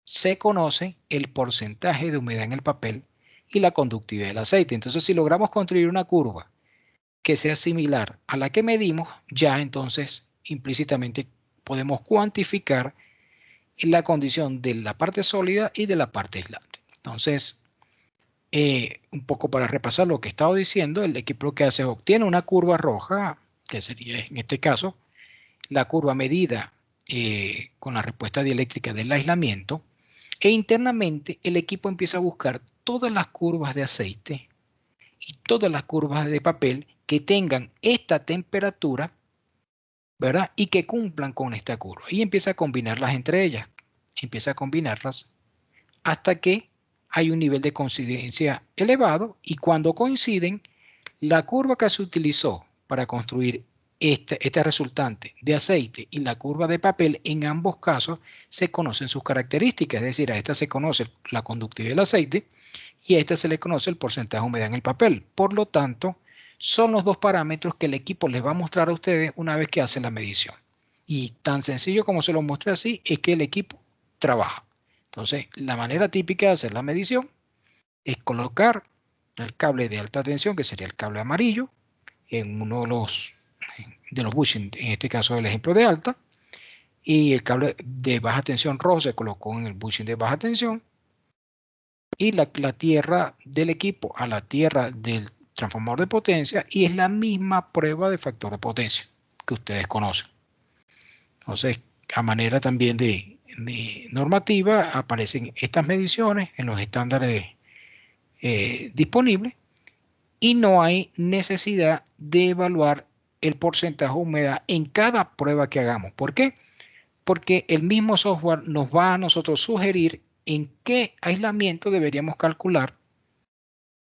se conoce el porcentaje de humedad en el papel y la conductividad del aceite. Entonces, si logramos construir una curva que sea similar a la que medimos, ya entonces implícitamente podemos cuantificar la condición de la parte sólida y de la parte aislante. Entonces, un poco para repasar lo que he estado diciendo, el equipo lo que hace es obtiene una curva roja, que sería en este caso la curva medida con la respuesta dieléctrica del aislamiento, e internamente el equipo empieza a buscar todas las curvas de aceite y todas las curvas de papel que tengan esta temperatura, ¿verdad? Y que cumplan con esta curva. Y empieza a combinarlas entre ellas. Empieza a combinarlas hasta que hay un nivel de coincidencia elevado, y cuando coinciden, la curva que se utilizó para construir este resultante de aceite y la curva de papel, en ambos casos se conocen sus características, es decir, a esta se conoce la conductividad del aceite y a esta se le conoce el porcentaje de humedad en el papel. Por lo tanto, son los dos parámetros que el equipo les va a mostrar a ustedes una vez que hace la medición. Y tan sencillo como se lo muestre así, es que el equipo trabaja. Entonces, la manera típica de hacer la medición es colocar el cable de alta tensión, que sería el cable amarillo, en uno de los bushings, en este caso el ejemplo de alta, y el cable de baja tensión rojo se colocó en el bushing de baja tensión, y la tierra del equipo a la tierra del transformador de potencia, y es la misma prueba de factor de potencia que ustedes conocen. Entonces, a manera también de normativa, aparecen estas mediciones en los estándares disponibles, y no hay necesidad de evaluar el porcentaje de humedad en cada prueba que hagamos. ¿Por qué? Porque el mismo software nos va a nosotros sugerir en qué aislamiento deberíamos calcular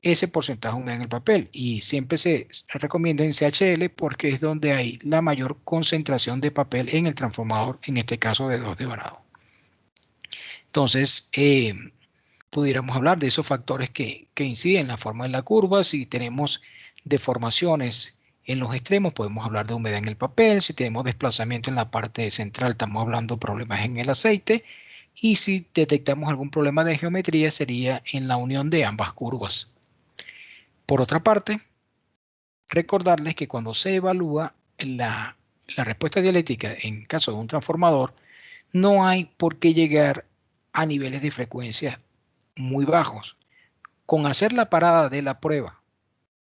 ese porcentaje de humedad en el papel. Y siempre se recomienda en CHL porque es donde hay la mayor concentración de papel en el transformador, en este caso de 2 de varado. Entonces, pudiéramos hablar de esos factores que inciden en la forma de la curva. Si tenemos deformaciones en los extremos, podemos hablar de humedad en el papel. Si tenemos desplazamiento en la parte central, estamos hablando de problemas en el aceite. Y si detectamos algún problema de geometría, sería en la unión de ambas curvas. Por otra parte, recordarles que cuando se evalúa la respuesta dialéctica en caso de un transformador, no hay por qué llegar a niveles de frecuencia muy bajos. Con hacer la parada de la prueba,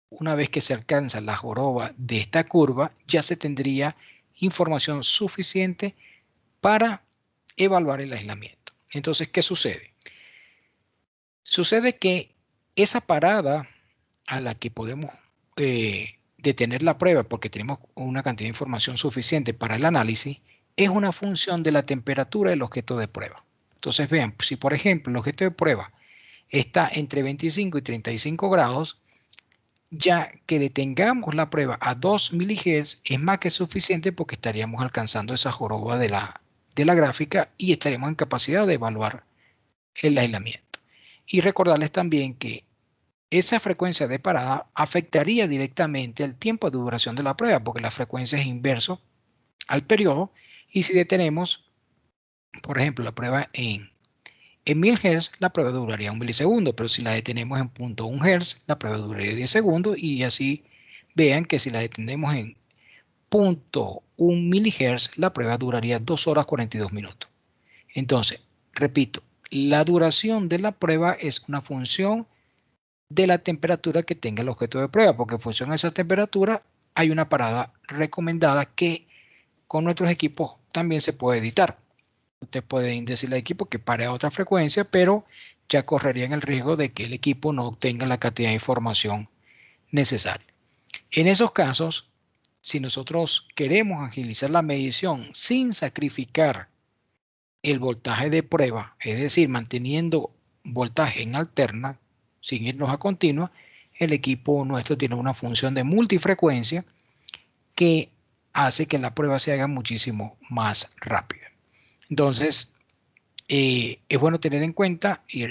una vez que se alcanza la joroba de esta curva, ya se tendría información suficiente para evaluar el aislamiento. Entonces, ¿qué sucede? Sucede que esa parada a la que podemos detener la prueba porque tenemos una cantidad de información suficiente para el análisis, es una función de la temperatura del objeto de prueba. Entonces vean, si por ejemplo el objeto de prueba está entre 25 y 35 grados, ya que detengamos la prueba a 2 MHz es más que suficiente porque estaríamos alcanzando esa joroba de la gráfica y estaremos en capacidad de evaluar el aislamiento. Y recordarles también que esa frecuencia de parada afectaría directamente el tiempo de duración de la prueba porque la frecuencia es inverso al periodo, y si detenemos, por ejemplo, la prueba en 1000 Hz, la prueba duraría 1 milisegundo, pero si la detenemos en 0.1 Hz, la prueba duraría 10 segundos, y así vean que si la detenemos en 0.1 milihertz, la prueba duraría 2 horas 42 minutos. Entonces, repito, la duración de la prueba es una función de la temperatura que tenga el objeto de prueba, porque en función de esa temperatura hay una parada recomendada que con nuestros equipos también se puede editar. Usted puede decirle al equipo que pare a otra frecuencia, pero ya correrían el riesgo de que el equipo no obtenga la cantidad de información necesaria. En esos casos, si nosotros queremos agilizar la medición sin sacrificar el voltaje de prueba, es decir, manteniendo voltaje en alterna, sin irnos a continua, el equipo nuestro tiene una función de multifrecuencia que hace que la prueba se haga muchísimo más rápida. Entonces, es bueno tener en cuenta y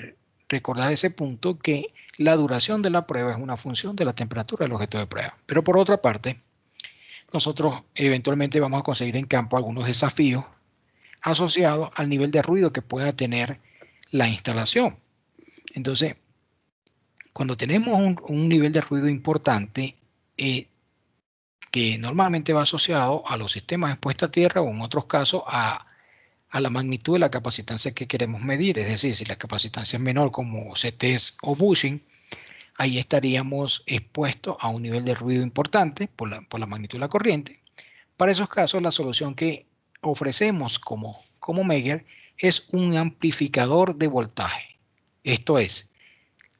recordar ese punto que la duración de la prueba es una función de la temperatura del objeto de prueba. Pero por otra parte, nosotros eventualmente vamos a conseguir en campo algunos desafíos asociados al nivel de ruido que pueda tener la instalación. Entonces, cuando tenemos un nivel de ruido importante, que normalmente va asociado a los sistemas de puesta a tierra o en otros casos a la magnitud de la capacitancia que queremos medir. Es decir, si la capacitancia es menor como CTs o bushing, ahí estaríamos expuestos a un nivel de ruido importante por la magnitud de la corriente. Para esos casos, la solución que ofrecemos como Megger es un amplificador de voltaje. Esto es,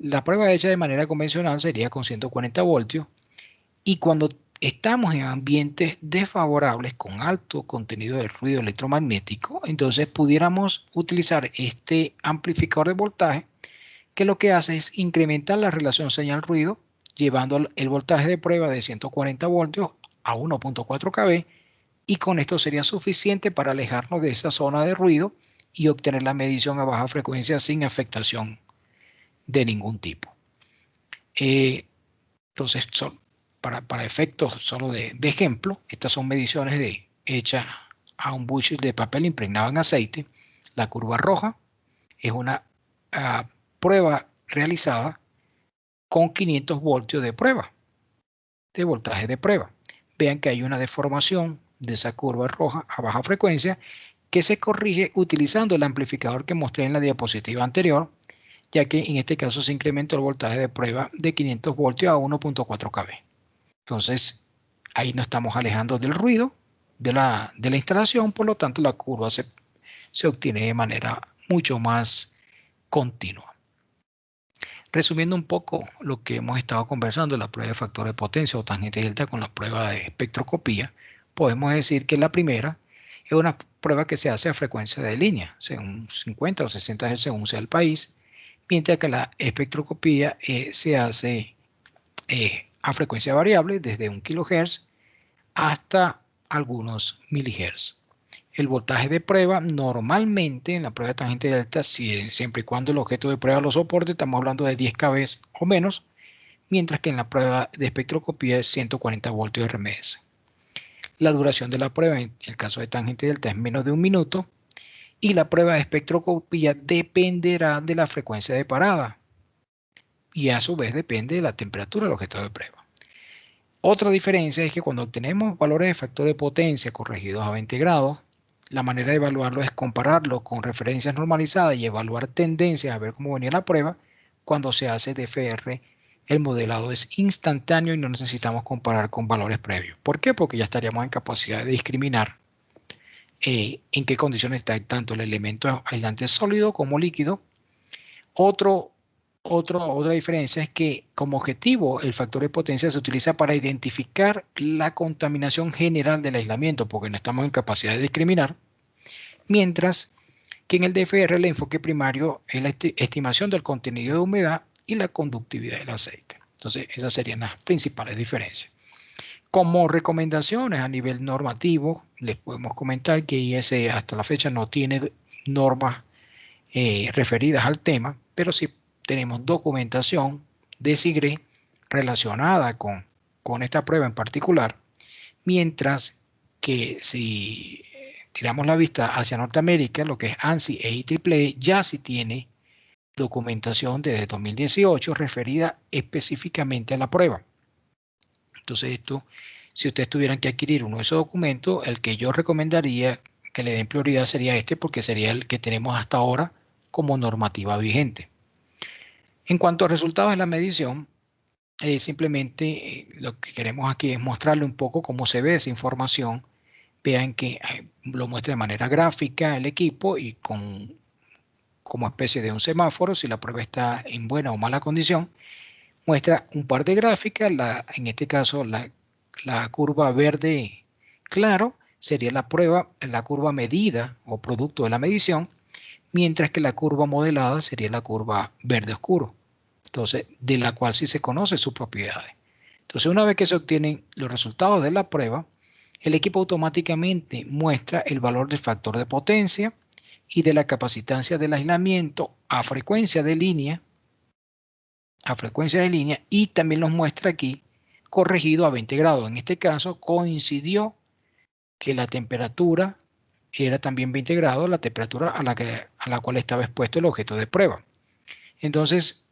la prueba hecha de manera convencional sería con 140 voltios, y cuando estamos en ambientes desfavorables con alto contenido de ruido electromagnético, entonces pudiéramos utilizar este amplificador de voltaje que lo que hace es incrementar la relación señal-ruido, llevando el voltaje de prueba de 140 voltios a 1.4 kb, y con esto sería suficiente para alejarnos de esa zona de ruido y obtener la medición a baja frecuencia sin afectación de ningún tipo. Entonces, para efectos solo de ejemplo, estas son mediciones hechas a un bushel de papel impregnado en aceite. La curva roja es una prueba realizada con 500 voltios de prueba, de voltaje de prueba. Vean que hay una deformación de esa curva roja a baja frecuencia que se corrige utilizando el amplificador que mostré en la diapositiva anterior, ya que en este caso se incrementó el voltaje de prueba de 500 voltios a 1.4 kb. Entonces, ahí nos estamos alejando del ruido de la instalación, por lo tanto la curva se obtiene de manera mucho más continua. Resumiendo un poco lo que hemos estado conversando, la prueba de factor de potencia o tangente delta con la prueba de espectroscopía, podemos decir que la primera es una prueba que se hace a frecuencia de línea, según 50 o 60 Hz según sea el país, mientras que la espectroscopía se hace a frecuencia variable desde 1 kHz hasta algunos milihertz. El voltaje de prueba normalmente en la prueba de tangente delta, siempre y cuando el objeto de prueba lo soporte, estamos hablando de 10 kb o menos, mientras que en la prueba de espectroscopía es 140 voltios RMS. La duración de la prueba en el caso de tangente delta es menos de 1 minuto y la prueba de espectroscopía dependerá de la frecuencia de parada y a su vez depende de la temperatura del objeto de prueba. Otra diferencia es que cuando obtenemos valores de factor de potencia corregidos a 20 grados, la manera de evaluarlo es compararlo con referencias normalizadas y evaluar tendencias a ver cómo venía la prueba. Cuando se hace DFR, el modelado es instantáneo y no necesitamos comparar con valores previos. ¿Por qué? Porque ya estaríamos en capacidad de discriminar en qué condiciones está tanto el elemento aislante sólido como líquido. Otra diferencia es que como objetivo el factor de potencia se utiliza para identificar la contaminación general del aislamiento porque no estamos en capacidad de discriminar, mientras que en el DFR el enfoque primario es la estimación del contenido de humedad y la conductividad del aceite. Entonces esas serían las principales diferencias. Como recomendaciones a nivel normativo les podemos comentar que IEC hasta la fecha no tiene normas referidas al tema, pero sí tenemos documentación de SIGRE relacionada con esta prueba en particular, mientras que si tiramos la vista hacia Norteamérica, lo que es ANSI e IEEE ya sí tiene documentación desde 2018 referida específicamente a la prueba. Entonces esto, si ustedes tuvieran que adquirir uno de esos documentos, el que yo recomendaría que le den prioridad sería este porque sería el que tenemos hasta ahora como normativa vigente. En cuanto a resultados de la medición, simplemente lo que queremos aquí es mostrarle un poco cómo se ve esa información. Vean que lo muestra de manera gráfica el equipo y como especie de un semáforo, si la prueba está en buena o mala condición. Muestra un par de gráficas, en este caso la curva verde claro sería la curva medida o producto de la medición, mientras que la curva modelada sería la curva verde oscuro. Entonces, de la cual sí se conoce sus propiedades. Entonces, una vez que se obtienen los resultados de la prueba, el equipo automáticamente muestra el valor del factor de potencia y de la capacitancia del aislamiento a frecuencia de línea, y también nos muestra aquí corregido a 20 grados. En este caso coincidió que la temperatura era también 20 grados, la temperatura a la cual estaba expuesto el objeto de prueba. Entonces,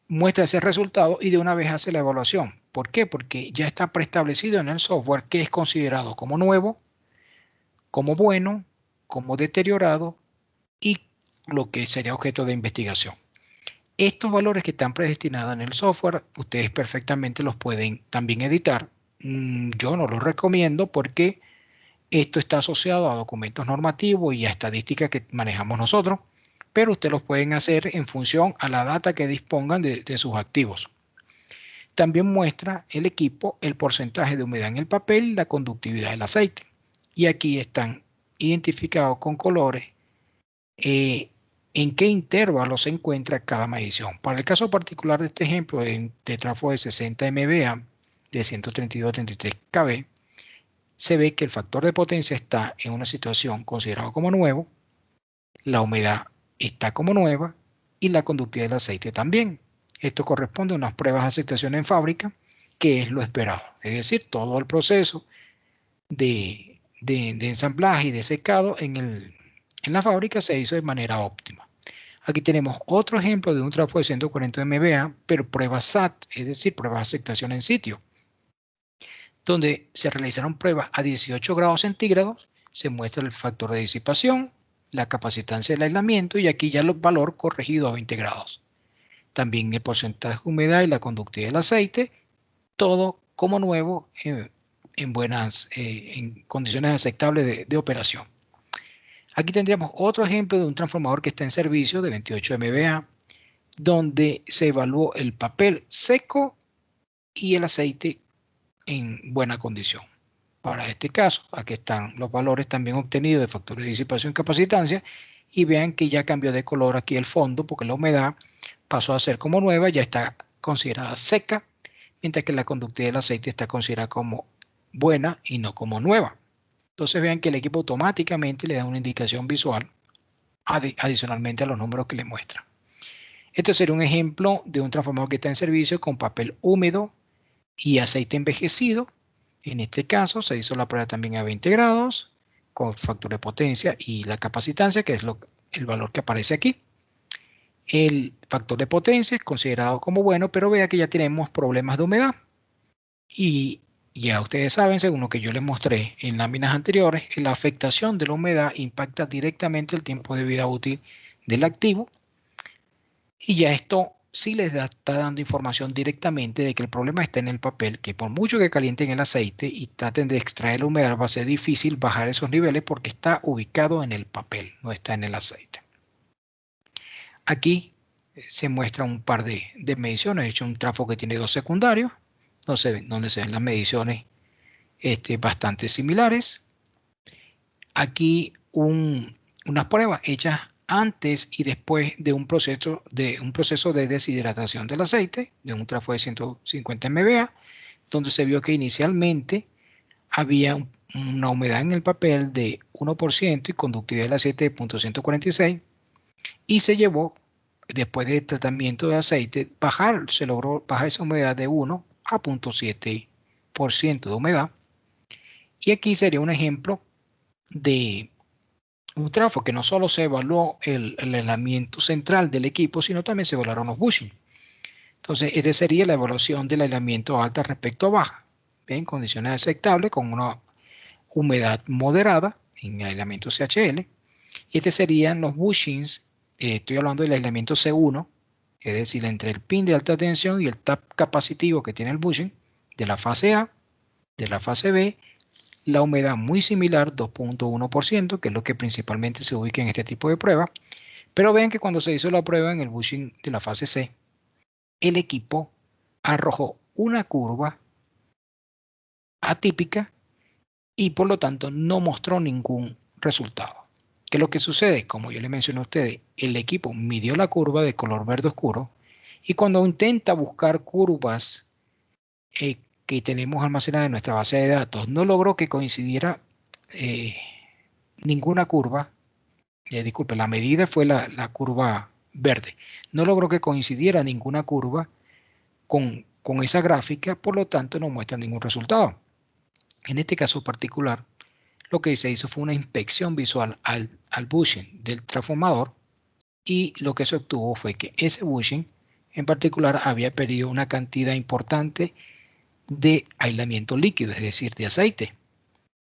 muestra ese resultado y de una vez hace la evaluación. ¿Por qué? Porque ya está preestablecido en el software que es considerado como nuevo, como bueno, como deteriorado y lo que sería objeto de investigación. Estos valores que están predestinados en el software, ustedes perfectamente los pueden también editar. Yo no los recomiendo porque esto está asociado a documentos normativos y a estadísticas que manejamos nosotros, pero ustedes los pueden hacer en función a la data que dispongan de sus activos. También muestra el equipo el porcentaje de humedad en el papel y la conductividad del aceite. Y aquí están identificados con colores en qué intervalo se encuentra cada medición. Para el caso particular de este ejemplo, en tetráforo de 60 MVA de 132 a 33 kb, se ve que el factor de potencia está en una situación considerada como nuevo, la humedad está como nueva y la conductividad del aceite también. Esto corresponde a unas pruebas de aceptación en fábrica, que es lo esperado. Es decir, todo el proceso de ensamblaje y de secado en la fábrica se hizo de manera óptima. Aquí tenemos otro ejemplo de un trafo de 140 MVA, pero prueba SAT, es decir, pruebas de aceptación en sitio, donde se realizaron pruebas a 18 grados centígrados, se muestra el factor de disipación, la capacitancia del aislamiento y aquí ya el valor corregido a 20 grados. También el porcentaje de humedad y la conductividad del aceite, todo como nuevo en condiciones aceptables de operación. Aquí tendríamos otro ejemplo de un transformador que está en servicio de 28 MVA, donde se evaluó el papel seco y el aceite en buena condición. Para este caso, aquí están los valores también obtenidos de factores de disipación y capacitancia, y vean que ya cambió de color aquí el fondo porque la humedad pasó a ser como nueva, ya está considerada seca, mientras que la conductividad del aceite está considerada como buena y no como nueva. Entonces vean que el equipo automáticamente le da una indicación visual adicionalmente a los números que le muestra. Este sería un ejemplo de un transformador que está en servicio con papel húmedo y aceite envejecido. En este caso se hizo la prueba también a 20 grados con factor de potencia y la capacitancia, que es el valor que aparece aquí. El factor de potencia es considerado como bueno, pero vea que ya tenemos problemas de humedad. Y ya ustedes saben, según lo que yo les mostré en láminas anteriores, la afectación de la humedad impacta directamente el tiempo de vida útil del activo. Y ya esto sí les está dando información directamente de que el problema está en el papel, que por mucho que calienten el aceite y traten de extraer la humedad, va a ser difícil bajar esos niveles porque está ubicado en el papel, no está en el aceite. Aquí se muestra un par de mediciones. He hecho un trafo que tiene dos secundarios, donde se ven las mediciones bastante similares. Aquí unas pruebas hechas antes y después de un proceso de deshidratación del aceite, de un trafo de 150 MVA, donde se vio que inicialmente había una humedad en el papel de 1% y conductividad del aceite de 0.146, y se llevó, después del tratamiento de aceite, se logró bajar esa humedad de 1 a 0.7% de humedad. Y aquí sería un ejemplo de un trafo que no solo se evaluó el aislamiento central del equipo, sino también se evaluaron los bushings. Entonces, esta sería la evaluación del aislamiento alta respecto a baja, en condiciones aceptables con una humedad moderada en el aislamiento CHL. Y serían los bushings, estoy hablando del aislamiento C1, es decir, entre el pin de alta tensión y el tap capacitivo que tiene el bushing, de la fase A, de la fase B, la humedad muy similar, 2.1%, que es lo que principalmente se ubica en este tipo de prueba. Pero vean que cuando se hizo la prueba en el bushing de la fase C, el equipo arrojó una curva atípica y por lo tanto no mostró ningún resultado. ¿Qué es lo que sucede? Como yo le mencioné a ustedes, el equipo midió la curva de color verde oscuro y cuando intenta buscar curvas que tenemos almacenadas en nuestra base de datos, no logró que coincidiera ninguna curva. Disculpe, la medida fue la curva verde. No logró que coincidiera ninguna curva con esa gráfica, por lo tanto no muestra ningún resultado. En este caso particular, lo que se hizo fue una inspección visual al bushing del transformador y lo que se obtuvo fue que ese bushing en particular había perdido una cantidad importante de aislamiento líquido, es decir, de aceite.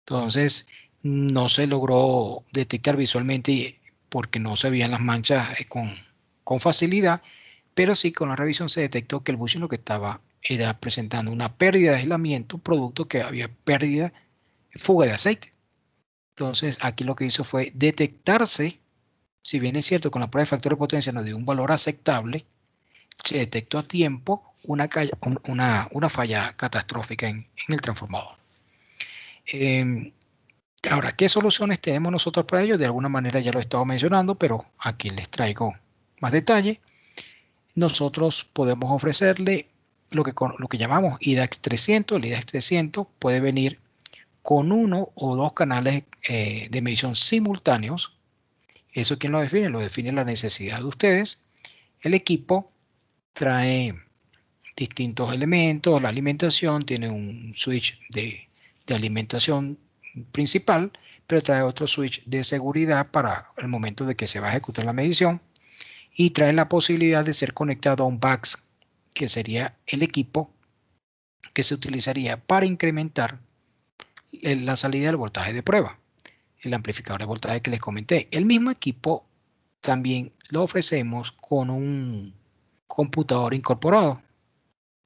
Entonces, no se logró detectar visualmente porque no se veían las manchas con facilidad, pero sí con la revisión se detectó que el bushing lo que estaba era presentando una pérdida de aislamiento, producto que había fuga de aceite. Entonces, aquí lo que hizo fue detectarse, si bien es cierto, con la prueba de factor de potencia nos dio un valor aceptable, se detectó a tiempo una falla catastrófica en el transformador. Ahora, ¿qué soluciones tenemos nosotros para ello? De alguna manera ya lo he estado mencionando, pero aquí les traigo más detalle. Nosotros podemos ofrecerle lo que llamamos IDAX 300. El IDAX 300 puede venir con uno o dos canales de medición simultáneos. ¿Eso quién lo define? Lo define la necesidad de ustedes. El equipo trae distintos elementos. La alimentación tiene un switch de alimentación principal, pero trae otro switch de seguridad para el momento de que se va a ejecutar la medición, y trae la posibilidad de ser conectado a un VAX, que sería el equipo que se utilizaría para incrementar la salida del voltaje de prueba, el amplificador de voltaje que les comenté. El mismo equipo también lo ofrecemos con un computador incorporado.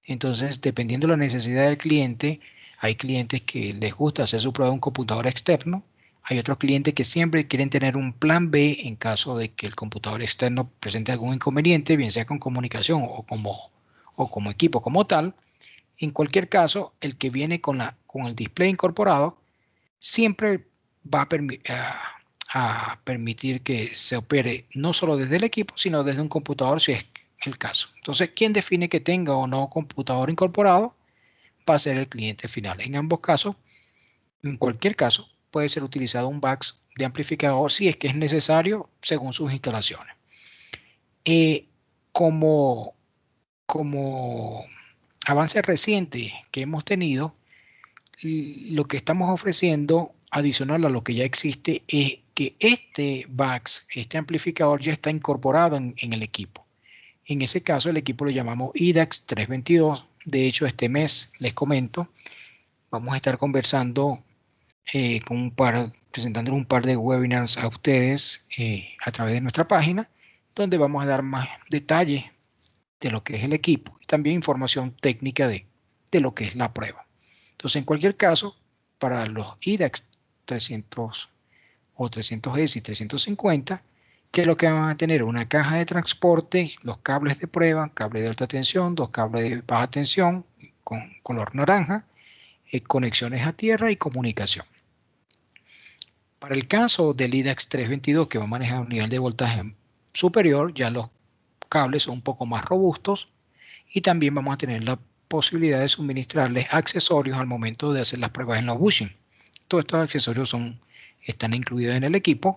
Entonces, dependiendo de la necesidad del cliente, hay clientes que les gusta hacer su prueba en un computador externo. Hay otros clientes que siempre quieren tener un plan B en caso de que el computador externo presente algún inconveniente, bien sea con comunicación o como equipo como tal. En cualquier caso, el que viene con el display incorporado siempre va a permitir que se opere no solo desde el equipo, sino desde un computador, si es el caso. Entonces, quien define que tenga o no computador incorporado va a ser el cliente final. En ambos casos, en cualquier caso, puede ser utilizado un VAX de amplificador si es que es necesario según sus instalaciones. Como avance reciente que hemos tenido, lo que estamos ofreciendo adicional a lo que ya existe es que este VAX, este amplificador, ya está incorporado en el equipo. En ese caso, el equipo lo llamamos IDAX 322. De hecho, este mes, les comento, vamos a estar conversando presentándoles un par de webinars a ustedes a través de nuestra página, donde vamos a dar más detalles de lo que es el equipo y también información técnica de lo que es la prueba. Entonces, en cualquier caso, para los IDAX 300 o 300S y 350, que es lo que van a tener: una caja de transporte, los cables de prueba, cable de alta tensión, dos cables de baja tensión con color naranja, conexiones a tierra y comunicación. Para el caso del IDAX 322, que va a manejar un nivel de voltaje superior, ya los cables son un poco más robustos, y también vamos a tener la posibilidad de suministrarles accesorios al momento de hacer las pruebas en los bushing. Todos estos accesorios están incluidos en el equipo,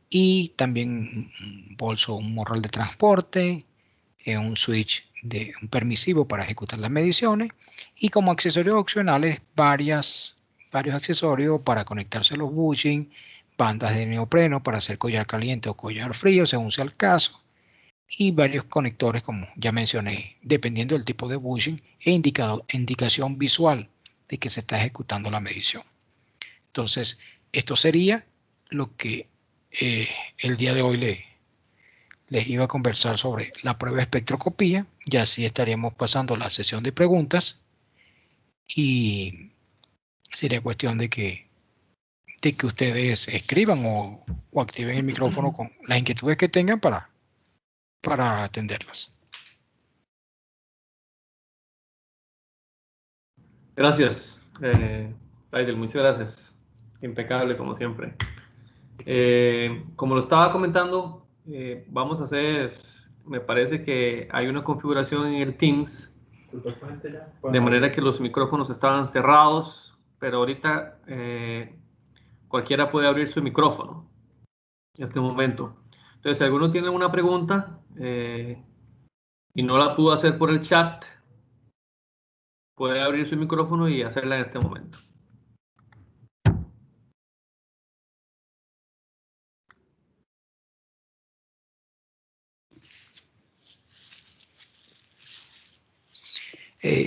y también un bolso, un morral de transporte, un switch un permisivo para ejecutar las mediciones, y como accesorios opcionales varios accesorios para conectarse a los bushing, bandas de neopreno para hacer collar caliente o collar frío según sea el caso, y varios conectores, como ya mencioné, dependiendo del tipo de bushing, e indicación visual de que se está ejecutando la medición. Entonces, esto sería lo que el día de hoy les iba a conversar sobre la prueba de espectroscopía. Ya así estaríamos pasando a la sesión de preguntas, y sería cuestión de que ustedes escriban o activen el micrófono con las inquietudes que tengan para atenderlas. Gracias, Raidel, muchas gracias. Impecable, como siempre. Como lo estaba comentando, vamos a hacer, me parece que hay una configuración en el Teams, de manera que los micrófonos estaban cerrados, pero ahorita cualquiera puede abrir su micrófono en este momento. Entonces, si alguno tiene una pregunta y no la pudo hacer por el chat, puede abrir su micrófono y hacerla en este momento.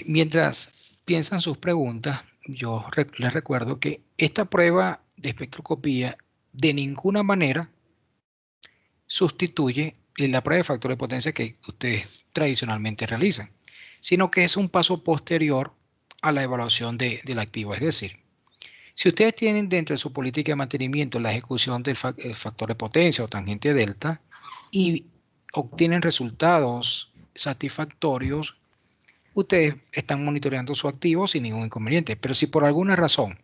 Mientras piensan sus preguntas, yo les recuerdo que esta prueba de espectroscopía de ninguna manera sustituye la prueba de factor de potencia que ustedes tradicionalmente realizan, sino que es un paso posterior a la evaluación del activo. Es decir, si ustedes tienen dentro de su política de mantenimiento la ejecución del factor de potencia o tangente delta y obtienen resultados satisfactorios, ustedes están monitoreando su activo sin ningún inconveniente. Pero si por alguna razón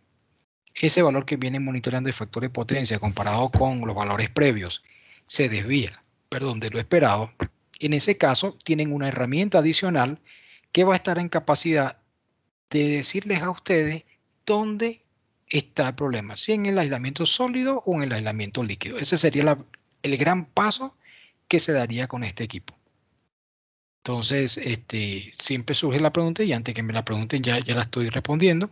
ese valor que vienen monitoreando de factor de potencia comparado con los valores previos se desvía, de lo esperado, en ese caso tienen una herramienta adicional que va a estar en capacidad de decirles a ustedes dónde está el problema, si en el aislamiento sólido o en el aislamiento líquido. Ese sería el gran paso que se daría con este equipo. Entonces, siempre surge la pregunta, y antes que me la pregunten ya la estoy respondiendo,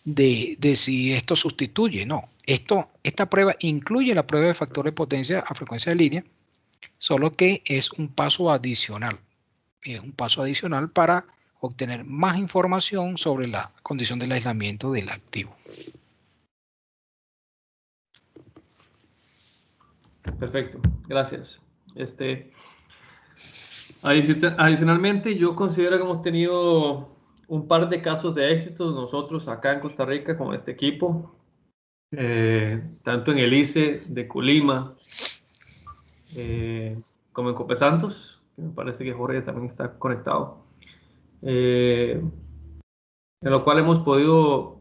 de si esto sustituye. No, esta prueba incluye la prueba de factor de potencia a frecuencia de línea, solo que es un paso adicional. Es un paso adicional para obtener más información sobre la condición del aislamiento del activo. Perfecto, gracias. Adicionalmente, yo considero que hemos tenido un par de casos de éxito nosotros acá en Costa Rica con este equipo, tanto en el ICE de Colima como en Cope Santos, que me parece que Jorge también está conectado, en lo cual hemos podido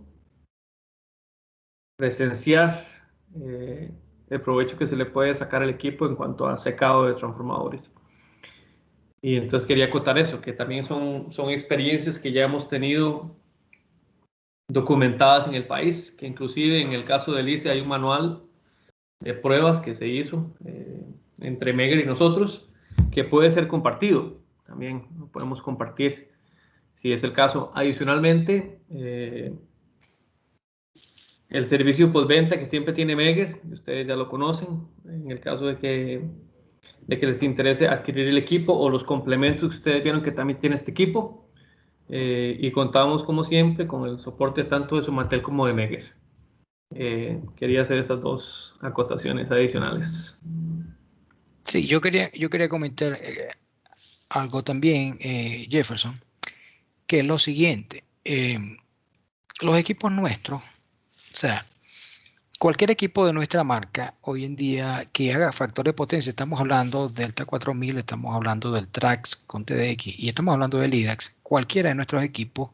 presenciar el provecho que se le puede sacar al equipo en cuanto a secado de transformadores. Y entonces quería acotar eso, que también son experiencias que ya hemos tenido documentadas en el país, que inclusive en el caso del ICE hay un manual de pruebas que se hizo entre Megger y nosotros, que puede ser compartido. También lo podemos compartir si es el caso. Adicionalmente, el servicio postventa que siempre tiene Megger, ustedes ya lo conocen, en el caso de que les interese adquirir el equipo o los complementos que ustedes vieron que también tiene este equipo. Y contamos, como siempre, con el soporte tanto de Somatel como de Megger. Quería hacer esas dos acotaciones adicionales. Sí, yo quería comentar algo también, Jefferson, que es lo siguiente. Los equipos nuestros, o sea, cualquier equipo de nuestra marca hoy en día que haga factor de potencia, estamos hablando del Delta 4000, estamos hablando del Trax con TDX y estamos hablando del IDAX, cualquiera de nuestros equipos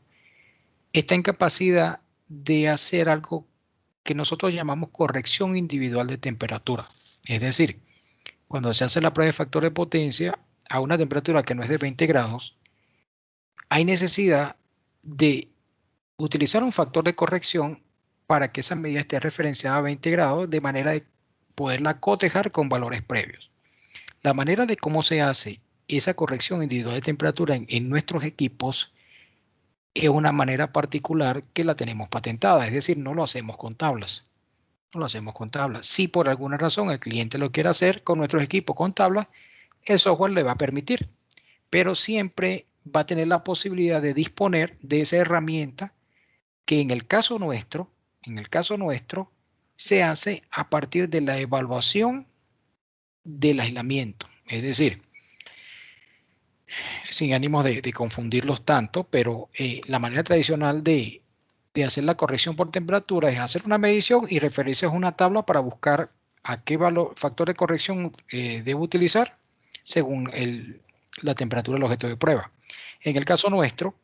está en capacidad de hacer algo que nosotros llamamos corrección individual de temperatura. Es decir, cuando se hace la prueba de factor de potencia a una temperatura que no es de 20 grados, hay necesidad de utilizar un factor de corrección para que esa medida esté referenciada a 20 grados de manera de poderla cotejar con valores previos. La manera de cómo se hace esa corrección individual de temperatura en nuestros equipos es una manera particular que la tenemos patentada, es decir, no lo hacemos con tablas. No lo hacemos con tablas. Si por alguna razón el cliente lo quiere hacer con nuestros equipos con tablas, el software le va a permitir, pero siempre va a tener la posibilidad de disponer de esa herramienta que en el caso nuestro, se hace a partir de la evaluación del aislamiento. Es decir, sin ánimos de confundirlos tanto, pero la manera tradicional de hacer la corrección por temperatura es hacer una medición y referirse a una tabla para buscar a qué factor de corrección debo utilizar según la temperatura del objeto de prueba. En el caso nuestro,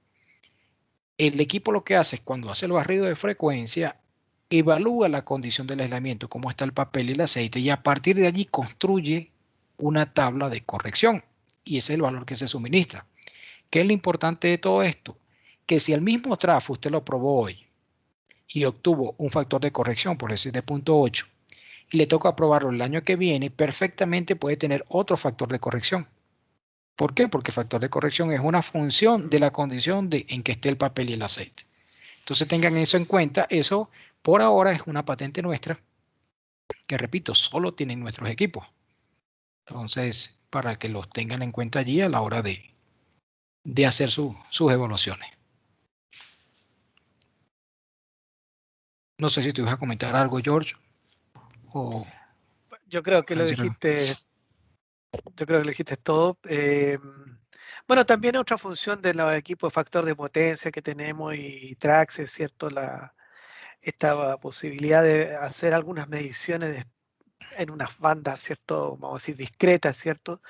el equipo lo que hace es cuando hace el barrido de frecuencia, evalúa la condición del aislamiento, cómo está el papel y el aceite, y a partir de allí construye una tabla de corrección. Y ese es el valor que se suministra. ¿Qué es lo importante de todo esto? Que si el mismo trafo usted lo probó hoy y obtuvo un factor de corrección por el 7.8 y le toca probarlo el año que viene, perfectamente puede tener otro factor de corrección. ¿Por qué? Porque el factor de corrección es una función de la condición en que esté el papel y el aceite. Entonces tengan eso en cuenta. Eso por ahora es una patente nuestra que, repito, solo tienen nuestros equipos. Entonces, para que los tengan en cuenta allí a la hora de hacer sus evaluaciones. No sé si te ibas a comentar algo, George. Yo creo que lo dijiste. Yo creo que lo dijiste todo. Bueno, también otra función de los equipos de factor de potencia que tenemos y Trax es cierto esta posibilidad de hacer algunas mediciones en unas bandas, cierto, vamos a decir discretas, cierto.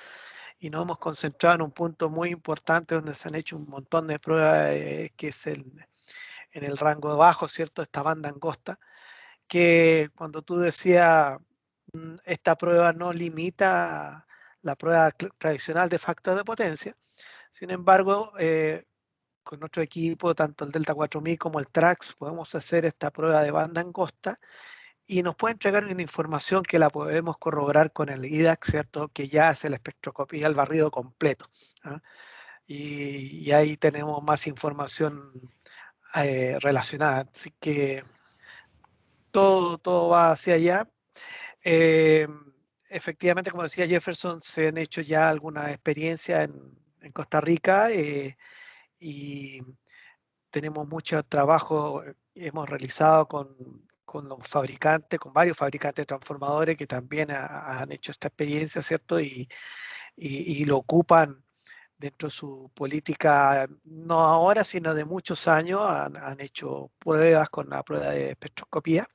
Y nos hemos concentrado en un punto muy importante donde se han hecho un montón de pruebas, que es en el rango bajo, cierto, esta banda angosta, que cuando tú decías esta prueba no limita la prueba tradicional de factor de potencia, sin embargo, con otro equipo, tanto el Delta 4000 como el Trax, podemos hacer esta prueba de banda angosta y nos puede entregar una información que la podemos corroborar con el IDAX, ¿cierto? Que ya hace la espectroscopía, el barrido completo. ¿Ah? Y ahí tenemos más información relacionada. Así que todo va hacia allá. Efectivamente, como decía Jefferson, se han hecho ya alguna experiencia en Costa Rica y tenemos mucho trabajo, hemos realizado con los fabricantes, con varios fabricantes de transformadores que también han hecho esta experiencia, ¿cierto? Y lo ocupan dentro de su política, no ahora, sino de muchos años, han hecho pruebas con la prueba de espectroscopía.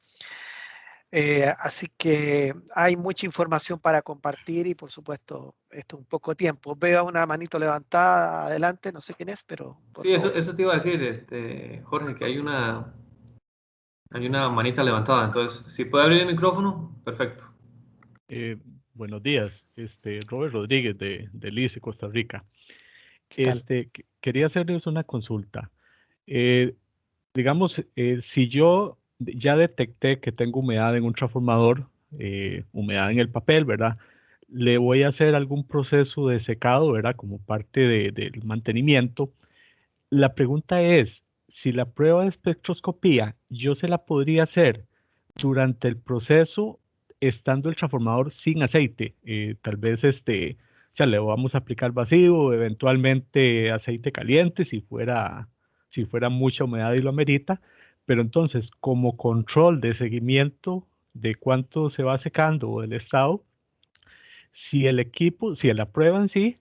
Así que hay mucha información para compartir y por supuesto, esto es un poco tiempo. Veo una manito levantada adelante, no sé quién es, pero por Sí, favor. eso te iba a decir, Jorge, que hay una manita levantada. Entonces, si puede abrir el micrófono, perfecto. Buenos días, Robert Rodríguez de Lice, Costa Rica. ¿Qué tal? Quería hacerles una consulta. Digamos, si yo ya detecté que tengo humedad en un transformador, humedad en el papel, ¿verdad? Le voy a hacer algún proceso de secado, ¿verdad? Como parte del mantenimiento. La pregunta es, si la prueba de espectroscopía yo se la podría hacer durante el proceso estando el transformador sin aceite. Tal vez o sea, le vamos a aplicar vacío, eventualmente aceite caliente si fuera mucha humedad y lo amerita, pero entonces como control de seguimiento de cuánto se va secando o del estado, si la prueba en sí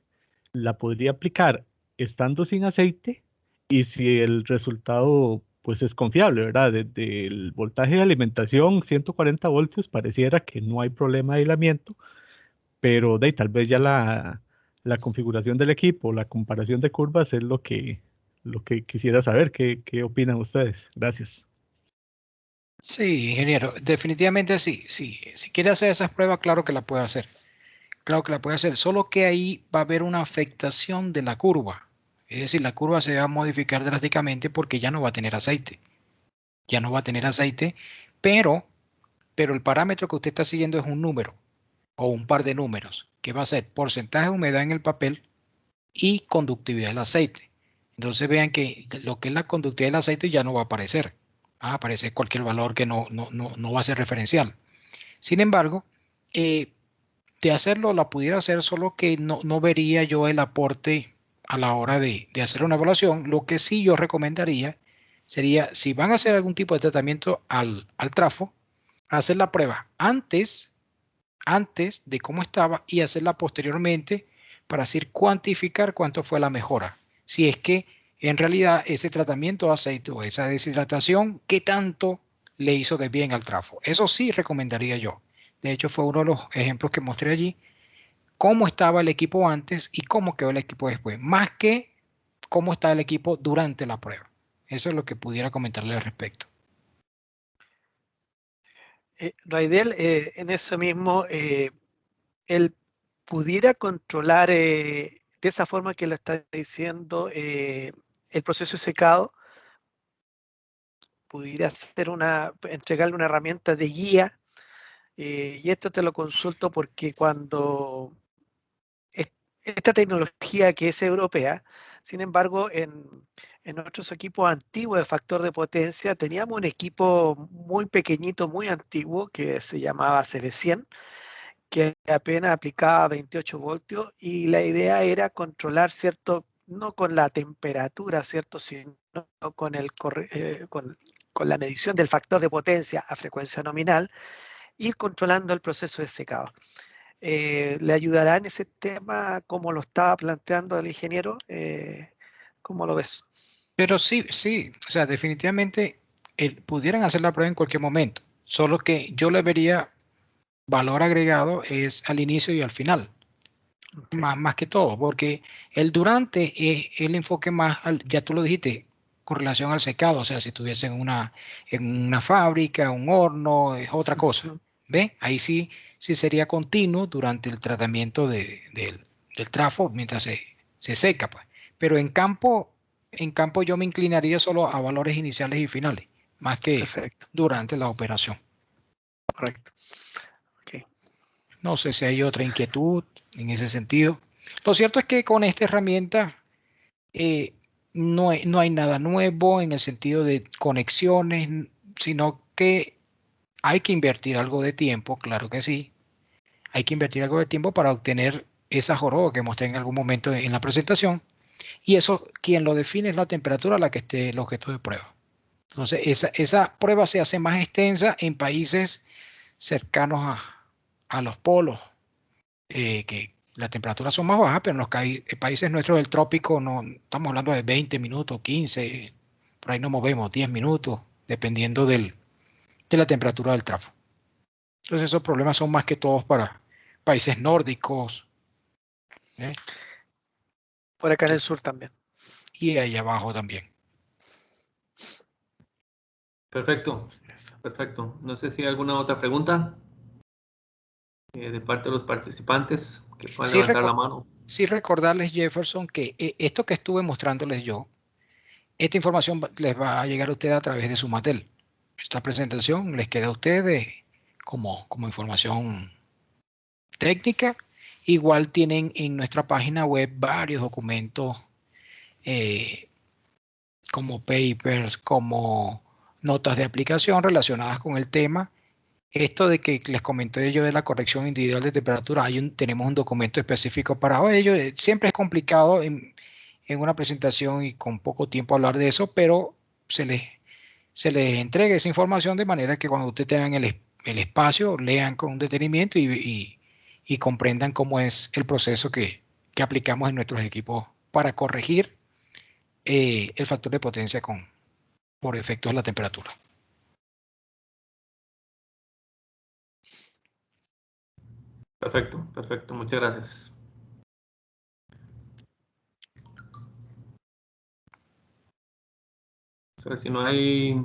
la podría aplicar estando sin aceite y si el resultado pues es confiable, ¿verdad? Desde el voltaje de alimentación, 140 voltios, pareciera que no hay problema de aislamiento, pero tal vez ya la configuración del equipo, la comparación de curvas es lo que quisiera saber. ¿Qué opinan ustedes? Gracias. Sí, ingeniero, definitivamente sí. Si quiere hacer esas pruebas, claro que la puede hacer. Claro que la puede hacer, solo que ahí va a haber una afectación de la curva. Es decir, la curva se va a modificar drásticamente porque ya no va a tener aceite. Ya no va a tener aceite, pero, pero el parámetro que usted está siguiendo es un número o un par de números, que va a ser porcentaje de humedad en el papel y conductividad del aceite. Entonces vean que lo que es la conductividad del aceite ya no va a aparecer. Va a aparecer cualquier valor que no va a ser referencial. Sin embargo, de hacerlo la pudiera hacer, solo que no vería yo el aporte a la hora de hacer una evaluación. Lo que sí yo recomendaría sería, si van a hacer algún tipo de tratamiento al trafo, hacer la prueba antes de cómo estaba y hacerla posteriormente para así cuantificar cuánto fue la mejora. Si es que en realidad ese tratamiento de aceite o esa deshidratación, ¿qué tanto le hizo de bien al trafo? Eso sí recomendaría yo. De hecho, fue uno de los ejemplos que mostré allí, cómo estaba el equipo antes y cómo quedó el equipo después, más que cómo está el equipo durante la prueba. Eso es lo que pudiera comentarle al respecto. Raidel, en eso mismo, él pudiera controlar de esa forma que lo está diciendo el proceso de secado, pudiera entregarle una herramienta de guía, y esto te lo consulto porque cuando esta tecnología que es europea, sin embargo, en otros equipos antiguos de factor de potencia teníamos un equipo muy pequeñito, muy antiguo, que se llamaba CB100, que apenas aplicaba 28 voltios y la idea era controlar, ¿cierto? No con la temperatura, ¿cierto? Sino con la medición del factor de potencia a frecuencia nominal, ir controlando el proceso de secado. ¿Le ayudará en ese tema como lo estaba planteando el ingeniero? ¿Cómo lo ves? Pero sí, o sea, definitivamente pudieran hacer la prueba en cualquier momento, solo que yo le vería valor agregado es al inicio y al final, Okay. más que todo, porque el durante es el enfoque más, ya tú lo dijiste, con relación al secado, o sea, si estuviese en una fábrica, un horno, es otra cosa, ¿ve? Ahí sí sería continuo durante el tratamiento del trafo mientras se seca, pues. Pero en campo en campo yo me inclinaría solo a valores iniciales y finales, más que Perfecto. durante la operación. Correcto. Okay. No sé si hay otra inquietud en ese sentido. Lo cierto es que con esta herramienta no hay nada nuevo en el sentido de conexiones, sino que hay que invertir algo de tiempo, claro que sí. Hay que invertir algo de tiempo para obtener esa joroba que mostré en algún momento en la presentación. Y eso, quien lo define es la temperatura a la que esté el objeto de prueba. Entonces, esa prueba se hace más extensa en países cercanos a los polos, que las temperaturas son más bajas, pero en los países nuestros del trópico no estamos hablando de 20 minutos, 15, por ahí nos movemos 10 minutos, dependiendo de la temperatura del trafo. Entonces esos problemas son más que todos para países nórdicos, Por acá en el sur también. y ahí abajo también. Perfecto, perfecto. No sé si hay alguna otra pregunta de parte de los participantes que puedan Sí, levantar la mano. sí, recordarles, Jefferson, que esto que estuve mostrándoles yo, esta información les va a llegar a ustedes a través de su Sumatel. Esta presentación les queda a ustedes como información técnica. Igual tienen en nuestra página web varios documentos como papers, como notas de aplicación relacionadas con el tema. Esto de que les comenté yo de la corrección individual de temperatura, tenemos un documento específico para ello. Siempre es complicado en una presentación y con poco tiempo hablar de eso, pero se les entrega esa información de manera que cuando ustedes tengan el espacio, lean con detenimiento y comprendan cómo es el proceso que aplicamos en nuestros equipos para corregir el factor de potencia por efectos de la temperatura. Perfecto, perfecto. Muchas gracias. Si no hay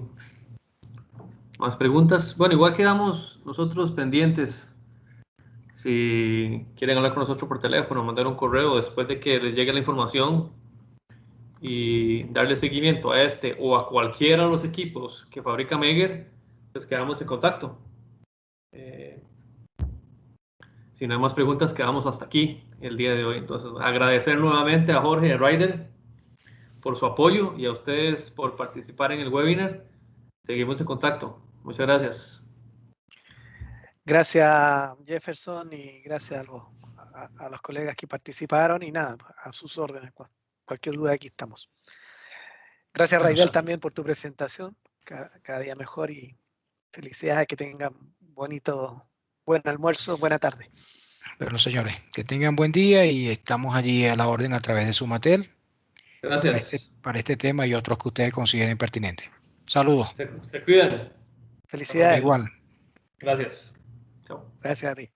más preguntas, bueno, igual quedamos nosotros pendientes. Si quieren hablar con nosotros por teléfono, mandar un correo después de que les llegue la información y darle seguimiento a este o a cualquiera de los equipos que fabrica Megger, pues quedamos en contacto. Si no hay más preguntas, quedamos hasta aquí el día de hoy. Entonces, agradecer nuevamente a Jorge y a Ryder por su apoyo y a ustedes por participar en el webinar. Seguimos en contacto. Muchas gracias. Gracias, Jefferson, y gracias a los colegas que participaron y nada, a sus órdenes. Cualquier duda, aquí estamos. Gracias, Bueno, Raidel, también por tu presentación. Cada día mejor y felicidades, que tengan buen almuerzo, buena tarde. Bueno, señores, que tengan buen día y estamos allí a la orden a través de Sumatel Gracias. para este tema y otros que ustedes consideren pertinentes. Saludos. Se cuidan. Felicidades. Igual. Gracias. Chao. Gracias a ti.